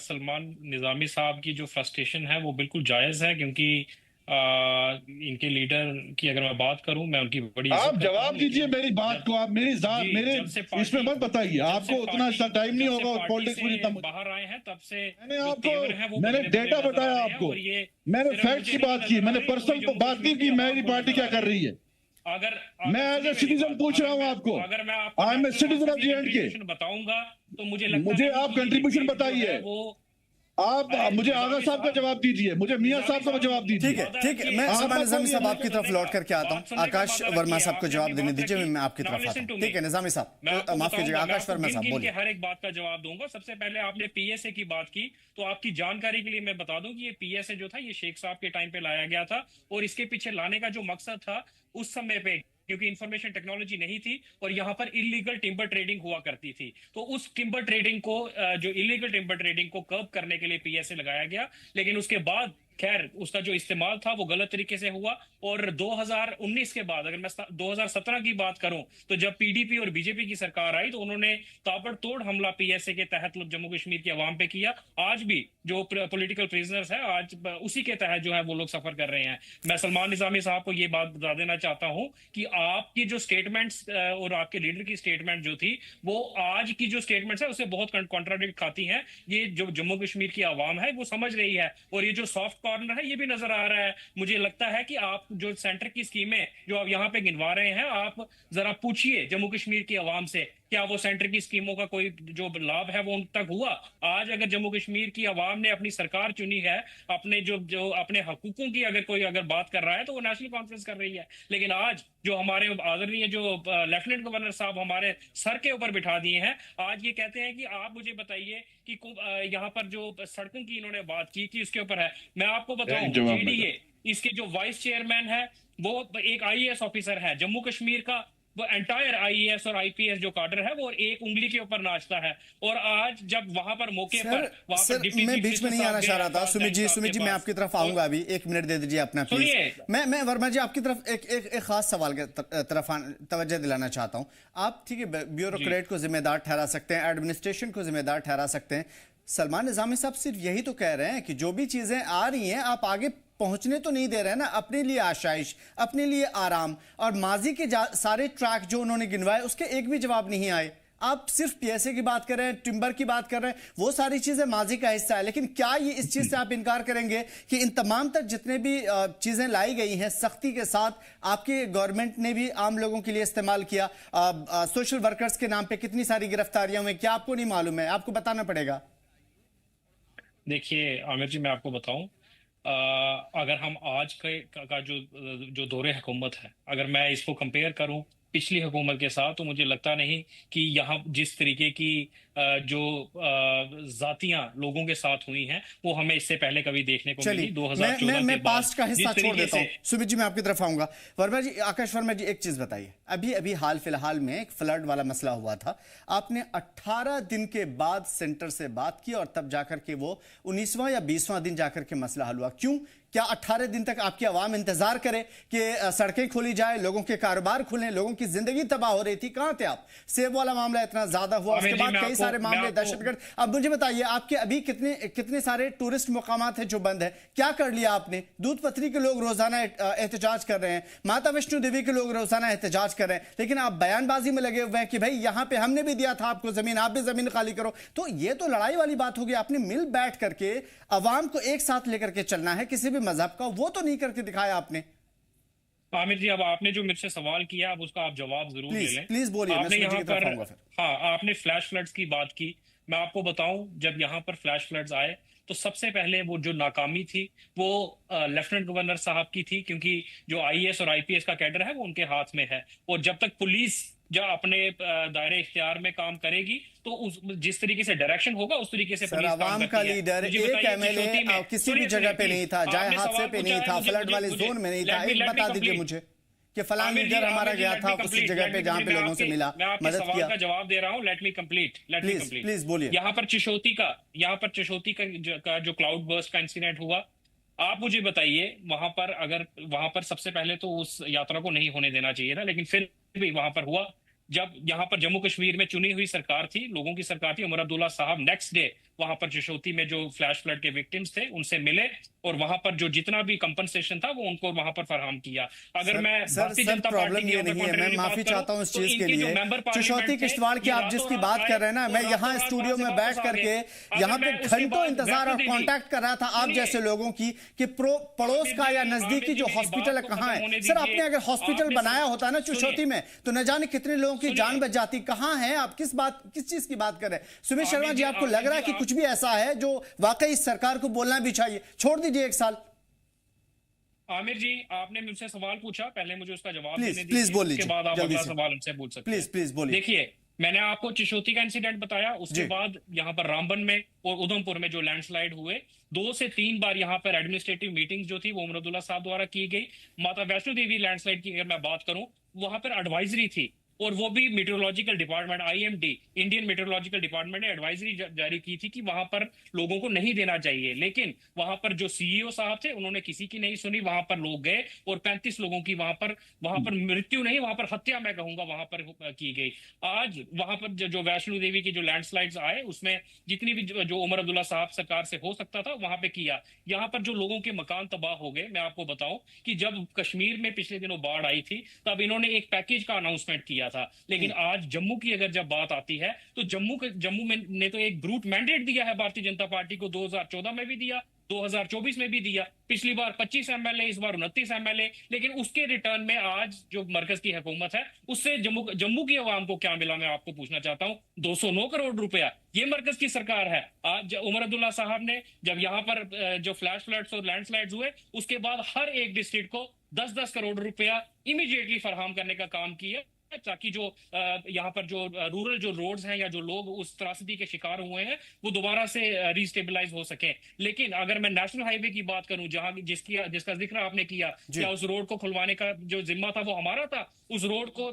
Speaker 5: सलमान निजामी साहब की जो फ्रस्ट्रेशन है वो बिल्कुल जायज है, क्योंकि इनके लीडर की अगर मैं बात करूं, मैं उनकी बड़ी इज्जत
Speaker 4: आप
Speaker 5: करता
Speaker 4: जवाब
Speaker 5: हूं,
Speaker 4: दीजिए
Speaker 5: लेकिन
Speaker 4: मेरी बात
Speaker 5: जब
Speaker 4: को। आप मेरी
Speaker 5: जी
Speaker 4: मेरे
Speaker 5: जब से
Speaker 4: इसमें
Speaker 5: पार्टी
Speaker 4: मत बताइए।
Speaker 5: जब
Speaker 4: आपको
Speaker 5: से
Speaker 4: उतना
Speaker 5: पार्टी
Speaker 4: टाइम नहीं
Speaker 5: जब से
Speaker 4: होगा
Speaker 5: पार्टी
Speaker 4: पॉलिटिक्स में जितना
Speaker 5: से
Speaker 4: मुझे।
Speaker 5: बाहर आए हैं तब से
Speaker 4: मैंने
Speaker 5: जो
Speaker 4: आपको
Speaker 5: तेवर है वो
Speaker 4: मैंने
Speaker 5: बदले
Speaker 4: डेटा
Speaker 5: नजर आ
Speaker 4: बताया
Speaker 5: रहे हैं,
Speaker 4: आपको।
Speaker 5: और ये
Speaker 4: मैंने
Speaker 5: सिर्फ
Speaker 4: फैक्ट्स
Speaker 5: मुझे
Speaker 4: की
Speaker 5: नहीं
Speaker 4: बात की।
Speaker 5: नजर आ
Speaker 4: मैंने
Speaker 5: रहे, पूरी
Speaker 4: पर्सनल
Speaker 5: जम्मू
Speaker 4: बात नहीं
Speaker 5: कश्मीर
Speaker 4: की
Speaker 5: की
Speaker 4: मेरी
Speaker 5: आवाम को
Speaker 4: पार्टी
Speaker 5: नजर
Speaker 4: क्या
Speaker 5: आ
Speaker 4: कर
Speaker 5: रही
Speaker 4: रही
Speaker 5: है।
Speaker 4: है।
Speaker 5: अगर
Speaker 4: मैं
Speaker 5: अगर
Speaker 4: एज ए
Speaker 5: सुनिए मेरी
Speaker 4: सिटीजन
Speaker 5: बात,
Speaker 4: पूछ रहा
Speaker 5: अगर
Speaker 4: हूं
Speaker 5: मैं
Speaker 4: आपको।
Speaker 5: अगर मैं आपको
Speaker 4: I am a
Speaker 5: national
Speaker 4: citizen
Speaker 5: council
Speaker 4: of
Speaker 5: की
Speaker 4: जे एंड के।
Speaker 5: कंट्रीब्यूशन बताऊंगा तो मुझे लगता
Speaker 4: मुझे
Speaker 5: नहीं
Speaker 4: आप
Speaker 5: कि ये
Speaker 4: कंट्रीब्यूशन
Speaker 5: डिबेट जो
Speaker 4: बताइए।
Speaker 5: है वो।
Speaker 4: आप
Speaker 5: अरे
Speaker 4: मुझे आगा
Speaker 5: निजामी
Speaker 4: साहब का
Speaker 5: साहब,
Speaker 4: जवाब दीजिए, मुझे मियां
Speaker 5: निजामी
Speaker 4: साहब का जवाब
Speaker 5: साहब,
Speaker 1: ठीक
Speaker 4: दीजिए।
Speaker 1: है,
Speaker 5: वादा
Speaker 1: ठीक है।
Speaker 5: रखिए।
Speaker 1: मैं
Speaker 4: आप
Speaker 1: सलमान
Speaker 4: मत
Speaker 1: निजामी
Speaker 4: बोलिए
Speaker 1: साहब
Speaker 4: मुझे।
Speaker 1: आपकी तरफ लौट करके आता हूं।
Speaker 5: बात सुनने का
Speaker 1: आकाश
Speaker 5: वादा
Speaker 1: वर्मा
Speaker 5: रखिए।
Speaker 1: साहब को
Speaker 5: आपने
Speaker 1: जवाब
Speaker 5: अपनी
Speaker 1: देने
Speaker 5: बात
Speaker 1: दीजिए,
Speaker 5: रखी।
Speaker 1: मैं आपकी
Speaker 5: Now
Speaker 1: तरफ आता
Speaker 5: listen to
Speaker 1: हूं।
Speaker 5: me।
Speaker 1: ठीक है निजामी
Speaker 5: मैं
Speaker 1: साहब,
Speaker 5: आपको
Speaker 1: माफ कीजिएगा,
Speaker 5: बताऊंगा, मैं
Speaker 1: आकाश
Speaker 5: आपको
Speaker 1: वर्मा
Speaker 5: गिन
Speaker 1: साहब
Speaker 5: गिन के
Speaker 1: बोलिए।
Speaker 5: हर एक बात का जवाब दूंगा। सबसे पहले आपने पीएसए की बात की, तो आपकी जानकारी के लिए मैं बता दूं कि ये पीएसए जो था ये शेख साहब के टाइम पे लाया गया था, और इसके पीछे लाने का जो मकसद था उस समय पे, क्योंकि इंफॉर्मेशन टेक्नोलॉजी नहीं थी और यहाँ पर इलीगल टिम्बर ट्रेडिंग हुआ करती थी, तो उस टिम्बर ट्रेडिंग को, जो इलीगल टिम्बर ट्रेडिंग को कर्ब करने के लिए पीएसए लगाया गया। लेकिन उसके बाद खैर उसका जो इस्तेमाल था वो गलत तरीके से हुआ, और 2019 के बाद, अगर मैं 2017 की बात करूं, तो जब पीडीपी और बीजेपी की सरकार आई तो उन्होंने ताबड़तोड़ हमला पीएसए के तहत जम्मू कश्मीर की आवाम पे किया। आज भी जो पॉलिटिकल प्रिजनर्स हैं, आज उसी के तहत जो है वो लोग सफर कर रहे हैं। मैं सलमान निजामी साहब को ये बात बता देना चाहता हूं कि आपकी जो स्टेटमेंट्स और आपके लीडर की स्टेटमेंट जो थी, वो आज की जो स्टेटमेंट्स है उससे बहुत कॉन्ट्राडिक्ट खाती हैं। ये जो जम्मू कश्मीर की आवाम है वो समझ रही है, और ये जो सॉफ्ट कॉर्नर है ये भी नजर आ रहा है। मुझे लगता है कि आप जो सेंटर की स्कीमें जो आप यहाँ पे गिनवा रहे हैं, आप जरा पूछिए जम्मू कश्मीर की आवाम से, क्या वो सेंटर की स्कीमों का कोई जो लाभ है वो उन तक हुआ? आज अगर जम्मू कश्मीर की आवाम ने अपनी सरकार चुनी है, अपने जो जो अपने हकूकों की अगर बात कर रहा है तो वो नेशनल कॉन्फ्रेंस कर रही है। लेकिन आज जो हमारे आदरणीय जो लेफ्टिनेंट गवर्नर साहब हमारे सर के ऊपर बिठा दिए हैं, आज ये कहते हैं कि आप मुझे बताइए कि यहाँ पर जो सड़कों की इन्होंने बात की कि उसके ऊपर है। मैं आपको बताऊं, जेडीए इसके जो वाइस चेयरमैन है वो एक आईएएस ऑफिसर है जम्मू कश्मीर का। वो एंटायर आईएएस और आईपीएस जो काडर है वो एक उंगली के ऊपर नाचता है। और आज जब वहां पर मौके पर वहां पर डिप्टी
Speaker 1: मैं
Speaker 5: चीफ
Speaker 1: बीच में नहीं आना चाह रहा था। सुमित जी मैं आपकी तरफ आऊंगा अभी। एक मिनट दे दीजिए अपना प्लीज। मैं वर्मा जी आपकी तरफ एक खास सवाल की तरफ तवज्जो दिलाना चाहता हूं। आप ठीक है ब्यूरोक्रेट को जिम्मेदार ठहरा सकते हैं, एडमिनिस्ट्रेशन को जिम्मेदार ठहरा सकते हैं। सलमान निजामी साहब सिर्फ यही तो कह रहे हैं कि जो भी चीजें आ रही हैं आप आगे पहुंचने तो नहीं दे रहे हैं ना, अपने लिए आशाइश, अपने लिए आराम, और माजी के सारे ट्रैक जो उन्होंने गिनवाए उसके एक भी जवाब नहीं आए। आप सिर्फ पीएसए की बात कर रहे हैं, टिम्बर की बात कर रहे हैं, वो सारी चीजें माजी का हिस्सा है। लेकिन क्या ये इस चीज से आप इनकार करेंगे कि इन तमाम तक जितने भी चीजें लाई गई हैं सख्ती के साथ, आपके गवर्नमेंट ने भी आम लोगों के लिए इस्तेमाल किया? सोशल वर्कर्स के नाम पे कितनी सारी गिरफ्तारियां हुई, क्या आपको नहीं मालूम है? आपको बताना पड़ेगा।
Speaker 5: देखिए आमिर जी, मैं आपको बताऊं, अगर हम आज का जो दौरे हुकूमत है, अगर मैं इसको कंपेयर करूं पिछली हुकूमत के साथ, तो मुझे लगता नहीं कि यहाँ जिस तरीके की जो जातियां लोगों के साथ हुई हैं वो हमें इससे पहले कभी देखने को मिली। 2014
Speaker 1: मैं
Speaker 5: के
Speaker 1: पास्ट का हिस्सा छोड़ देता हूं।
Speaker 5: से
Speaker 1: सुमित जी मैं आपकी तरफ आऊंगा। वर्मा जी, आकाश वर्मा जी, एक चीज बताइए। अभी हाल फिलहाल में एक फ्लड वाला मसला हुआ था, आपने 18 दिन के बाद सेंटर से बात की और तब जाकर के वो 19वां या 20वां दिन जाकर के मसला हल हुआ। क्यों? क्या 18 दिन तक आपकी आवाम इंतजार करे कि सड़कें खोली जाए, लोगों के कारोबार खुलें? लोगों की जिंदगी तबाह हो रही थी, कहां थे आप? सेब वाला मामला इतना ज्यादा हुआ, उसके बाद कई सारे मामले, दहशतगर्द। अब मुझे बताइए, आपके अभी कितने सारे टूरिस्ट मुकामात हैं जो बंद है? क्या कर लिया आपने? दूध पथरी के लोग रोजाना एहतजाज कर रहे हैं, माता वैष्णो देवी के लोग रोजाना एहतजाज कर रहे हैं, लेकिन आप बयानबाजी में लगे हुए हैं कि भाई यहां पे हमने भी दिया था आपको जमीन, आप भी जमीन खाली करो। तो ये तो लड़ाई वाली बात होगी। आपने मिल बैठ करके अवाम को एक साथ लेकर के चलना है, किसी भी मजहब का, वो तो नहीं करके दिखाया आपने।
Speaker 5: आमिर जी, अब आपने जो मुझसे सवाल किया, अब उसका आप जवाब जरूर ले लें।
Speaker 1: प्लीज बोलिए।
Speaker 5: आपने यहाँ पर, हाँ, आपने फ्लैश फ्लड्स की बात की। मैं आपको बताऊं, जब यहाँ पर फ्लैश फ्लड्स आए तो सबसे पहले वो जो नाकामी थी वो लेफ्टिनेंट गवर्नर साहब की थी, क्योंकि जो आईएएस और आईपीएस का कैडर है वो उनके हाथ में है, और जब तक पुलिस जब अपने दायरे इख्तियार में काम करेगी तो उस जिस तरीके से डायरेक्शन होगा उस तरीके से
Speaker 1: सर,
Speaker 5: पुलिस काम
Speaker 1: आवाम का
Speaker 5: करती है।
Speaker 1: लीडर
Speaker 5: मुझे
Speaker 1: एक
Speaker 5: बताइए,
Speaker 1: एमएलए
Speaker 5: चिशोती में-
Speaker 1: किसी भी
Speaker 5: सुनिए,
Speaker 1: जगह पे
Speaker 5: सुनिए,
Speaker 1: नहीं था, जाए
Speaker 5: आपने
Speaker 1: हादसे
Speaker 5: सवाल
Speaker 1: पे नहीं
Speaker 5: पूछा
Speaker 1: था,
Speaker 5: है,
Speaker 1: फ्लड वाले
Speaker 5: मुझे-
Speaker 1: जोन में नहीं
Speaker 5: let
Speaker 1: था।
Speaker 5: me-
Speaker 1: एक
Speaker 5: let me
Speaker 1: बता दीजिए
Speaker 5: complete।
Speaker 1: मुझे कि फलां
Speaker 5: आमिर जी,
Speaker 1: लीडर हमारा
Speaker 5: आमिर जी,
Speaker 1: गया
Speaker 5: let
Speaker 1: था
Speaker 5: me
Speaker 1: उसी
Speaker 5: complete,
Speaker 1: जगह
Speaker 5: let
Speaker 1: पे
Speaker 5: me
Speaker 1: जहाँ पे
Speaker 5: complete।
Speaker 1: लोगों से मिला,
Speaker 5: मैं आपके
Speaker 1: मदद
Speaker 5: सवाल
Speaker 1: किया।
Speaker 5: का जवाब दे रहा हूँ, लेट मी कंप्लीट।
Speaker 1: प्लीज बोलिए।
Speaker 5: यहाँ पर चिशोती का जो क्लाउड बर्स्ट का इंसिडेंट हुआ, आप मुझे बताइए, वहां पर सबसे पहले तो उस यात्रा को नहीं होने देना चाहिए था, लेकिन फिर भी वहां पर हुआ। जब यहाँ पर जम्मू कश्मीर में चुनी हुई सरकार थी, लोगों की सरकार थी, उमर अब्दुल्ला साहब नेक्स्ट डे वहां पर चिशोती में जो फ्लैश फ्लड के विक्टिम्स थे उनसे मिले और वहां पर जो जितना भी कंपनसेशन था वो उनको वहां पर फराहम किया। अगर मैं भारतीय जनता पार्टी
Speaker 1: प्रॉब्लम
Speaker 5: की
Speaker 1: ये
Speaker 5: यहाँ पर
Speaker 1: नहीं है, मैं
Speaker 5: contrary
Speaker 1: माफी
Speaker 5: बात
Speaker 1: चाहता हूँ इस
Speaker 5: करूं, तो
Speaker 1: चीज के
Speaker 5: इनके जो
Speaker 1: लिए।
Speaker 5: member parliament
Speaker 1: चिशोती
Speaker 5: थे,
Speaker 1: किश्तवाड़ की
Speaker 5: ये
Speaker 1: आप जिसकी
Speaker 5: रातों
Speaker 1: बात
Speaker 5: रात
Speaker 1: कर रहे हैं ना,
Speaker 5: आए
Speaker 1: मैं
Speaker 5: और
Speaker 1: यहाँ
Speaker 5: रातों रात
Speaker 1: स्टूडियो में
Speaker 5: वापस
Speaker 1: बैठ
Speaker 5: आ
Speaker 1: करके
Speaker 5: गए।
Speaker 1: यहाँ
Speaker 5: अगर
Speaker 1: पे
Speaker 5: मैं उसके
Speaker 1: घंटों
Speaker 5: बाद
Speaker 1: इंतजार और
Speaker 5: वैसे
Speaker 1: कांटेक्ट कर रहा था आप
Speaker 5: सुनिए,
Speaker 1: जैसे लोगों की कि पड़ोस का या नजदीकी जो हॉस्पिटल है कहाँ है। सर, आपने अगर हॉस्पिटल बनाया होता ना चिशोती में तो न जाने कितने लोगों की जान बच जाती। कहाँ है आप? किस चीज की बात कर रहे हैं? सुमित शर्मा जी, आपको लग रहा है कि कुछ भी ऐसा है जो वाकई इस सरकार को बोलना भी चाहिए? छोड़ दीजिए एक साल।
Speaker 5: आमिर जी, आपने मुझसे सवाल पूछा, पहले मुझे उसका जवाब
Speaker 1: प्लीज
Speaker 5: देने
Speaker 1: प्लीज
Speaker 5: दीजिए,
Speaker 1: बोल
Speaker 5: उसके
Speaker 1: लीजिए
Speaker 5: बाद आप
Speaker 1: जल्दी
Speaker 5: अगला
Speaker 1: से।
Speaker 5: सवाल हमसे पूछ सकते हैं।
Speaker 1: प्लीज बोलिए।
Speaker 5: देखिए, मैंने आपको चिशोती का इंसिडेंट बताया, उसके
Speaker 1: जी।
Speaker 5: बाद यहाँ पर रामबन में और उधमपुर में जो लैंडस्लाइड हुए, 2 से 3 बार यहाँ पर एडमिनिस्ट्रेटिव मीटिंग्स जो थी वो उमर अब्दुल्ला साहब द्वारा की गई। माता वैष्णो देवी लैंडस्लाइड की अगर मैं बात करूं, वहां पर एडवाइजरी थी और वो भी metrological department IMD Indian metrological department ने एडवाइजरी जारी की थी कि वहां पर लोगों को नहीं देना चाहिए, लेकिन वहां पर जो CEO साहब थे उन्होंने किसी की नहीं सुनी। वहां पर लोग गए और 35 लोगों की वहां पर मृत्यु नहीं, वहां पर हत्या मैं कहूंगा वहां पर की गई। आज वहां पर जो वैष्णो देवी की जो लैंडस्लाइड्स आए उसमें जितनी भी जो उमर अब्दुल्ला साहब सरकार से हो सकता था वहां पे किया। यहाँ पर जो लोगों के मकान तबाह हो गए, मैं आपको बताऊं कि जब कश्मीर में पिछले दिनों बाढ़ आई थी तब इन्होंने एक पैकेज का अनाउंसमेंट किया था, लेकिन आज जम्मू की अगर जब बात आती है तो जम्मू में ने तो एक ब्रूट मैंडेट दिया है भारतीय जनता पार्टी को, 2014 में भी दिया, 2024 में भी दिया, पिछली बार 25 MLA, इस बार 29 MLA, लेकिन उसके रिटर्न में आज जो मरकज की हुकूमत है उससे जम्मू की आवाम को क्या मिला, मैं आपको पूछना चाहता हूं। 209 करोड़ रुपया, ये मरकज की सरकार है। आज उमर अब्दुल्ला साहब ने जब यहाँ पर जो फ्लैश फ्लड्स और लैंडस्लाइड्स हुए उसके बाद हर एक डिस्ट्रिक्ट को 10-10 करोड़ रुपया इमीडिएटली फराहम करने का काम किया, ताकि जो यहाँ पर जो रूरल जो रोड्स हैं या जो लोग उस त्रासदी के शिकार हुए हैं वो दोबारा से रीस्टेबलाइज हो सके। लेकिन अगर मैं नेशनल हाईवे की बात करूं, जहां जिसका जिक्र आपने किया, क्या उस रोड को खुलवाने का जो जिम्मा था वो हमारा था? उस रोड को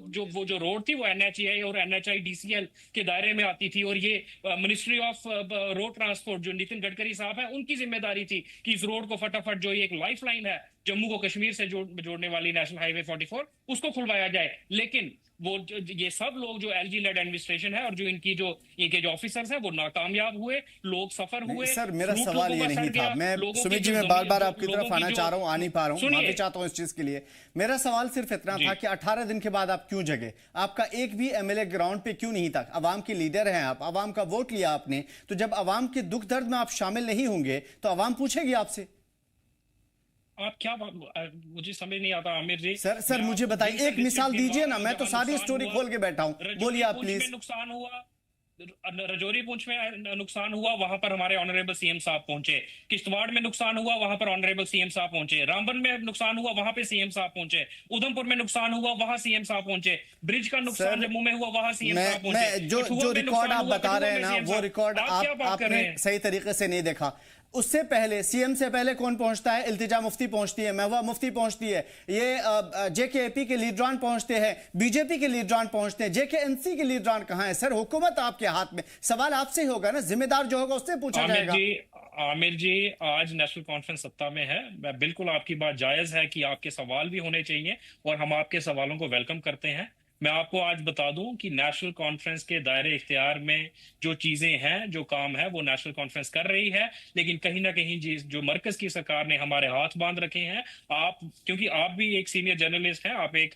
Speaker 5: जो रोड थी वो NHAI और NHIDCL के दायरे में आती थी और ये मिनिस्ट्री ऑफ रोड ट्रांसपोर्ट जो नितिन गडकरी साहब है उनकी जिम्मेदारी थी कि इस रोड को फटाफट, जो ये एक लाइफ लाइन है जम्मू को कश्मीर से जोड़ने वाली नेशनल हाईवे 44, उसको खुलवाया जाए। लेकिन वो ये सब लोग जो LG लेड एडमिनिस्ट्रेशन है और जो इनके जो ऑफिसर्स हैं वो नाकामयाब हुए, लोग सफर हुए।
Speaker 1: सर, मेरा
Speaker 5: फ्रूट
Speaker 1: सवाल
Speaker 5: लोगों
Speaker 1: ये
Speaker 5: का
Speaker 1: नहीं
Speaker 5: सड़
Speaker 1: था।
Speaker 5: गया,
Speaker 1: मैं
Speaker 5: लोगों
Speaker 1: सुमित
Speaker 5: की
Speaker 1: जी,
Speaker 5: जो
Speaker 1: मैं बार बार
Speaker 5: जमीन-
Speaker 1: आपकी
Speaker 5: लोगों
Speaker 1: तरफ आना
Speaker 5: की
Speaker 1: चाह रहा हूँ, आ नहीं पा रहा हूँ,
Speaker 5: सुनिए।
Speaker 1: माफी चाहता हूँ इस चीज के लिए। मेरा सवाल सिर्फ इतना था कि 18 दिन के बाद आप क्यों जगे? आपका एक भी MLA ग्राउंड पे क्यों नहीं था? अवाम के लीडर हैं आप, अवाम का वोट लिया आपने, तो जब अवाम के दुख दर्द में आप शामिल नहीं होंगे तो अवाम पूछेगी आपसे।
Speaker 5: आप क्या मुझे समझ नहीं आता आमिर जी।
Speaker 1: सर मुझे बताइए, एक मिसाल दीजिए ना, मैं तो सारी स्टोरी खोल के बैठा हूं, बोलिए आप प्लीज।
Speaker 5: नुकसान हुआ, रजौरी पुंछ में नुकसान हुआ, वहां पर हमारे ऑनरेबल CM साहब पहुंचे। किश्तवाड़ में नुकसान हुआ, वहां पर ऑनरेबल CM साहब पहुंचे। रामबन में नुकसान हुआ, वहां पे CM साहब पहुंचे। उधमपुर में नुकसान हुआ, वहां CM साहब पहुंचे। ब्रिज का नुकसान जम्मू में हुआ, वहां CM साहब पहुंचे।
Speaker 1: जो रिकॉर्ड आप बता रहे हैं ना, वो रिकॉर्ड आपने सही तरीके से नहीं देखा। उससे पहले CM से पहले कौन पहुंचता है? इल्तिजा मुफ्ती पहुंचती है, महबूबा मुफ्ती पहुंचती है, ये JKAP के लीडरान पहुंचते हैं, BJP के लीडरान पहुंचते हैं, JKNC के लीडरान कहां है? सर, हुकूमत आपके हाथ में, सवाल आपसे ही होगा ना, जिम्मेदार जो होगा उससे पूछा जाएगा।
Speaker 5: आमिर जी, आज नेशनल कॉन्फ्रेंस सत्ता में है, मैं बिल्कुल आपकी बात जायज है कि आपके सवाल भी होने चाहिए और हम आपके सवालों को वेलकम करते हैं। मैं आपको आज बता दूं कि नेशनल कॉन्फ्रेंस के दायरे इख्तियार में जो चीजें हैं, जो काम है, वो नेशनल कॉन्फ्रेंस कर रही है, लेकिन कहीं ना कहीं जो मरकज की सरकार ने हमारे हाथ बांध रखे हैं। आप, क्योंकि आप भी एक सीनियर जर्नलिस्ट हैं, आप एक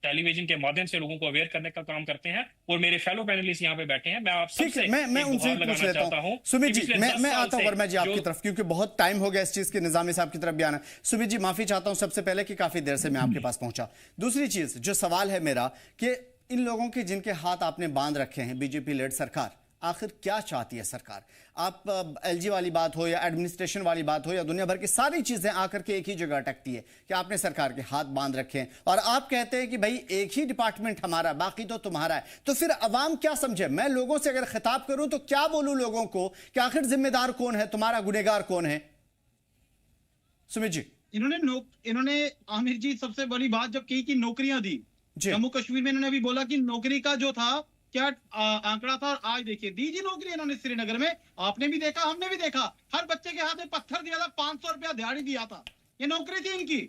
Speaker 5: टेलीविजन के माध्यम से लोगों को अवेयर करने का काम करते हैं और मेरे फेलो पैनलिस्ट यहाँ पे बैठे हैं, मैं आप सबसे
Speaker 1: मैं उनसे पूछ लेता हूँ। सुमित जी, मैं आता हूँ वर्मा जी आपकी तरफ, क्योंकि बहुत टाइम हो गया इस चीज के, निजामी साहब की तरफ भी आना। सुमित जी, माफी चाहता हूँ सबसे पहले कि काफी देर से मैं आपके पास पहुंचा। दूसरी चीज जो सवाल है मेरा, कि इन लोगों के जिनके हाथ आपने बांध रखे हैं, BJP लेड सरकार, आखिर क्या चाहती है सरकार? आप एलजी वाली बात हो या एडमिनिस्ट्रेशन वाली बात हो या दुनिया भर की सारी चीजें आकर के एक ही जगह अटकती है कि आपने सरकार के हाथ बांध रखे हैं और आप कहते हैं कि भाई एक ही डिपार्टमेंट हमारा, बाकी तो तुम्हारा है। तो फिर अवाम क्या समझे? मैं लोगों से अगर खिताब करूं तो क्या बोलूं लोगों को कि आखिर जिम्मेदार कौन है, तुम्हारा गुनहगार कौन है? सुमित जी,
Speaker 6: इन्होंने आमिर जी सबसे बड़ी बात जब की कि नौकरियां दी जम्मू कश्मीर में, इन्होंने अभी बोला कि नौकरी का जो था क्या आंकड़ा था, और आज देखिए दीजिए नौकरी इन्होंने श्रीनगर में। आपने भी देखा, हमने भी देखा, हर बच्चे के हाथ में पत्थर दिया था, 500 रुपया दिहाड़ी दिया था। ये नौकरी थी इनकी,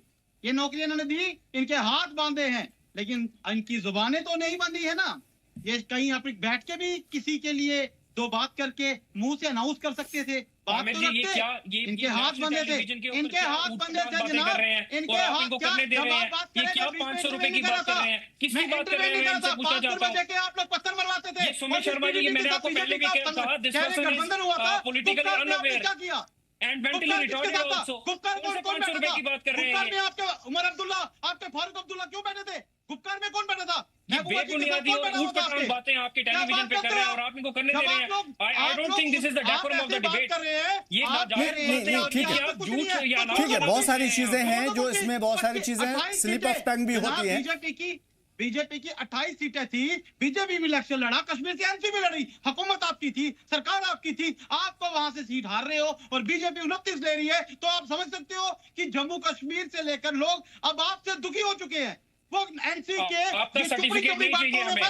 Speaker 6: ये नौकरी इन्होंने दी, इनके हाथ बांधे हैं, लेकिन इनकी जुबानें तो नहीं बंधी है ना। ये कहीं आप बैठ के भी किसी के लिए दो बात करके मुंह से अनाउंस कर सकते थे, बात तो रखते। इनके हाथ बंधे थे, इनके हाथ बंधे थे जनाब, इनके हाथ क्या क्या 500 रुपए की बात कर रहे हैं? किसकी बात कर रहे हैं? इनसे पूछा जाता है कि आप लोग पत्थर मरवाते थे।
Speaker 5: सुमित शर्मा जी, मैंने आपको पहले भी कहा, this person is politically unaware and mentally retarded also.
Speaker 6: Gupkar में
Speaker 5: 500 रुपए की बात कर रहे हैं।
Speaker 6: गुप्कार में आपके उमर अब्दुल्ला, आपके फारूक अब्दुल्ला क्यों बैठे थे? गुप्कार में कौन बैठा था?
Speaker 5: बेबुनियादी और ऊट-पटांग बातें आपके टेलीविजन पे कर रहे हैं और आप इनको करने दे रहे हैं। I don't think this is the decorum of the debate. ये
Speaker 1: ठीक है, बहुत सारी चीजें हैं जो इसमें, बहुत सारी चीजें स्लिप ऑफ टंग भी होती है।
Speaker 6: बीजेपी की 28 सीटें थी, बीजेपी भी इलेक्शन लड़ा, कश्मीर से एनसी भी लड़ी, हुकूमत आपकी थी, सरकार आपकी थी, आपको वहां से सीट हार रहे हो और बीजेपी 29 ले रही है, तो आप समझ सकते हो कि जम्मू कश्मीर से लेकर लोग अब आपसे दुखी हो चुके हैं। वो एनसी के
Speaker 5: आपका सर्टिफिकेट नहीं चाहिए हमें,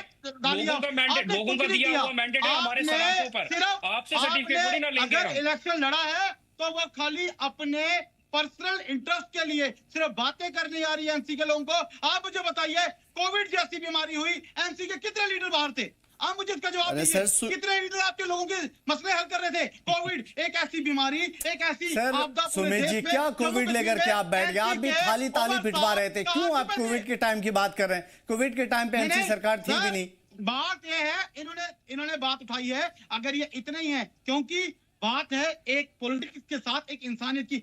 Speaker 5: लोगों का मैंडेट, लोगों का दिया हुआ मैंडेट है हमारे सलाखों पर, आपसे सर्टिफिकेट थोड़ी ना लेंगे।
Speaker 6: अगर इलेक्शन लड़ा है तो वो खाली अपने पर्सनल इंटरेस्ट के लिए सिर्फ बातें करने आ रही है एनसी के लोगों को। आप मुझे बताइए, कोविड जैसी बीमारी हुई, एनसी के कितने लीडर बाहर थे? आप मुझे इसका जवाब दीजिए, कितने लीडर आपके लोगों के मसले हल कर रहे थे? कोविड एक ऐसी बीमारी, एक ऐसी आपदा।
Speaker 1: सुमित जी, क्या कोविड लेकर के आप बैठ गए? आप भी खाली ताली पिटवा रहे थे, क्यों आप कोविड के टाइम की बात कर रहे हैं? कोविड के टाइम पे एनसी सरकार थी भी नहीं।
Speaker 6: बात यह है, इन्होंने बात उठाई है, अगर ये इतना ही है, क्योंकि बात है एक पॉलिटिक्स के साथ एक इंसानियत की,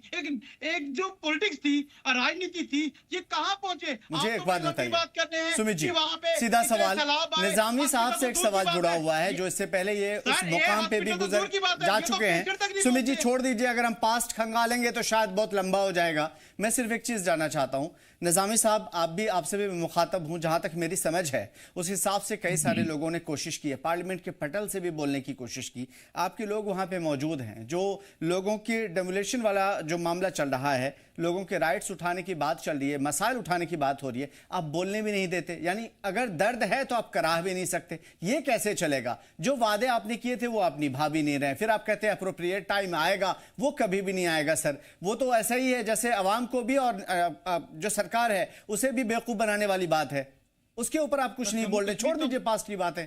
Speaker 6: एक जो पॉलिटिक्स थी और राजनीति थी, ये कहां पहुंचे?
Speaker 1: मुझे एक बात बताइए
Speaker 6: बात करते हैं
Speaker 1: सुमित जी, सीधा सवाल, निजामी साहब से एक सवाल जुड़ा हुआ है जो इससे पहले ये उस मुकाम पे भी गुजर जा चुके हैं। सुमित जी छोड़ दीजिए, अगर हम पास्ट खंगालेंगे तो शायद बहुत लंबा हो जाएगा। मैं सिर्फ एक चीज जानना चाहता हूं, निजामी साहब, आप भी, आपसे भी मुखातब हूं, जहां तक मेरी समझ है उस हिसाब से कई सारे लोगों ने कोशिश की है, पार्लियामेंट के पटल से भी बोलने की कोशिश की। आपके लोग वहां पे मौजूद हैं, जो लोगों की डेमोलेशन वाला जो मामला चल रहा है, लोगों के राइट्स उठाने की बात चल रही है, मसाइल उठाने की बात हो रही है, आप बोलने भी नहीं देते। यानी अगर दर्द है तो आप कराह भी नहीं सकते, ये कैसे चलेगा? जो वादे आपने किए थे वो आप निभा भी नहीं रहे, फिर आप कहते हैं अप्रोप्रिएट टाइम आएगा, वो कभी भी नहीं आएगा सर। वो तो ऐसा ही है जैसे अवाम को भी और जो सरकार है उसे भी बेवकूफ बनाने वाली बात है। उसके ऊपर आप कुछ नहीं बोल रहे, छोड़ दीजिए पास्ट की बातें।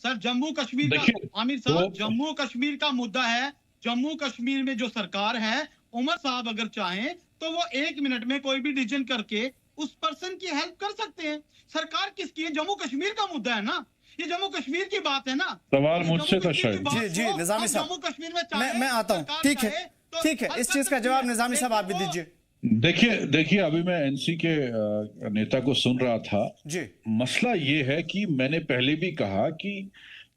Speaker 6: सर जम्मू कश्मीर का, आमिर साहब, जम्मू कश्मीर का मुद्दा है। जम्मू कश्मीर में जो सरकार है, उमर साहब अगर चाहें तो वो 1 मिनट में कोई भी डिसीजन करके उस पर्सन की हेल्प कर सकते हैं। सरकार किसकी है? जम्मू कश्मीर का मुद्दा है ना, ये जम्मू कश्मीर की बात है ना।
Speaker 4: सवाल मुझसे था शायद।
Speaker 1: जी जी निजामी साहब,
Speaker 6: जम्मू कश्मीर में
Speaker 1: मैं आता हूं, ठीक है ठीक है, इस चीज का जवाब निजामी साहब आप भी दीजिए।
Speaker 4: देखिए अभी मैं एनसी के नेता को सुन रहा था
Speaker 1: जी।
Speaker 4: मसला ये है कि मैंने पहले भी कहा कि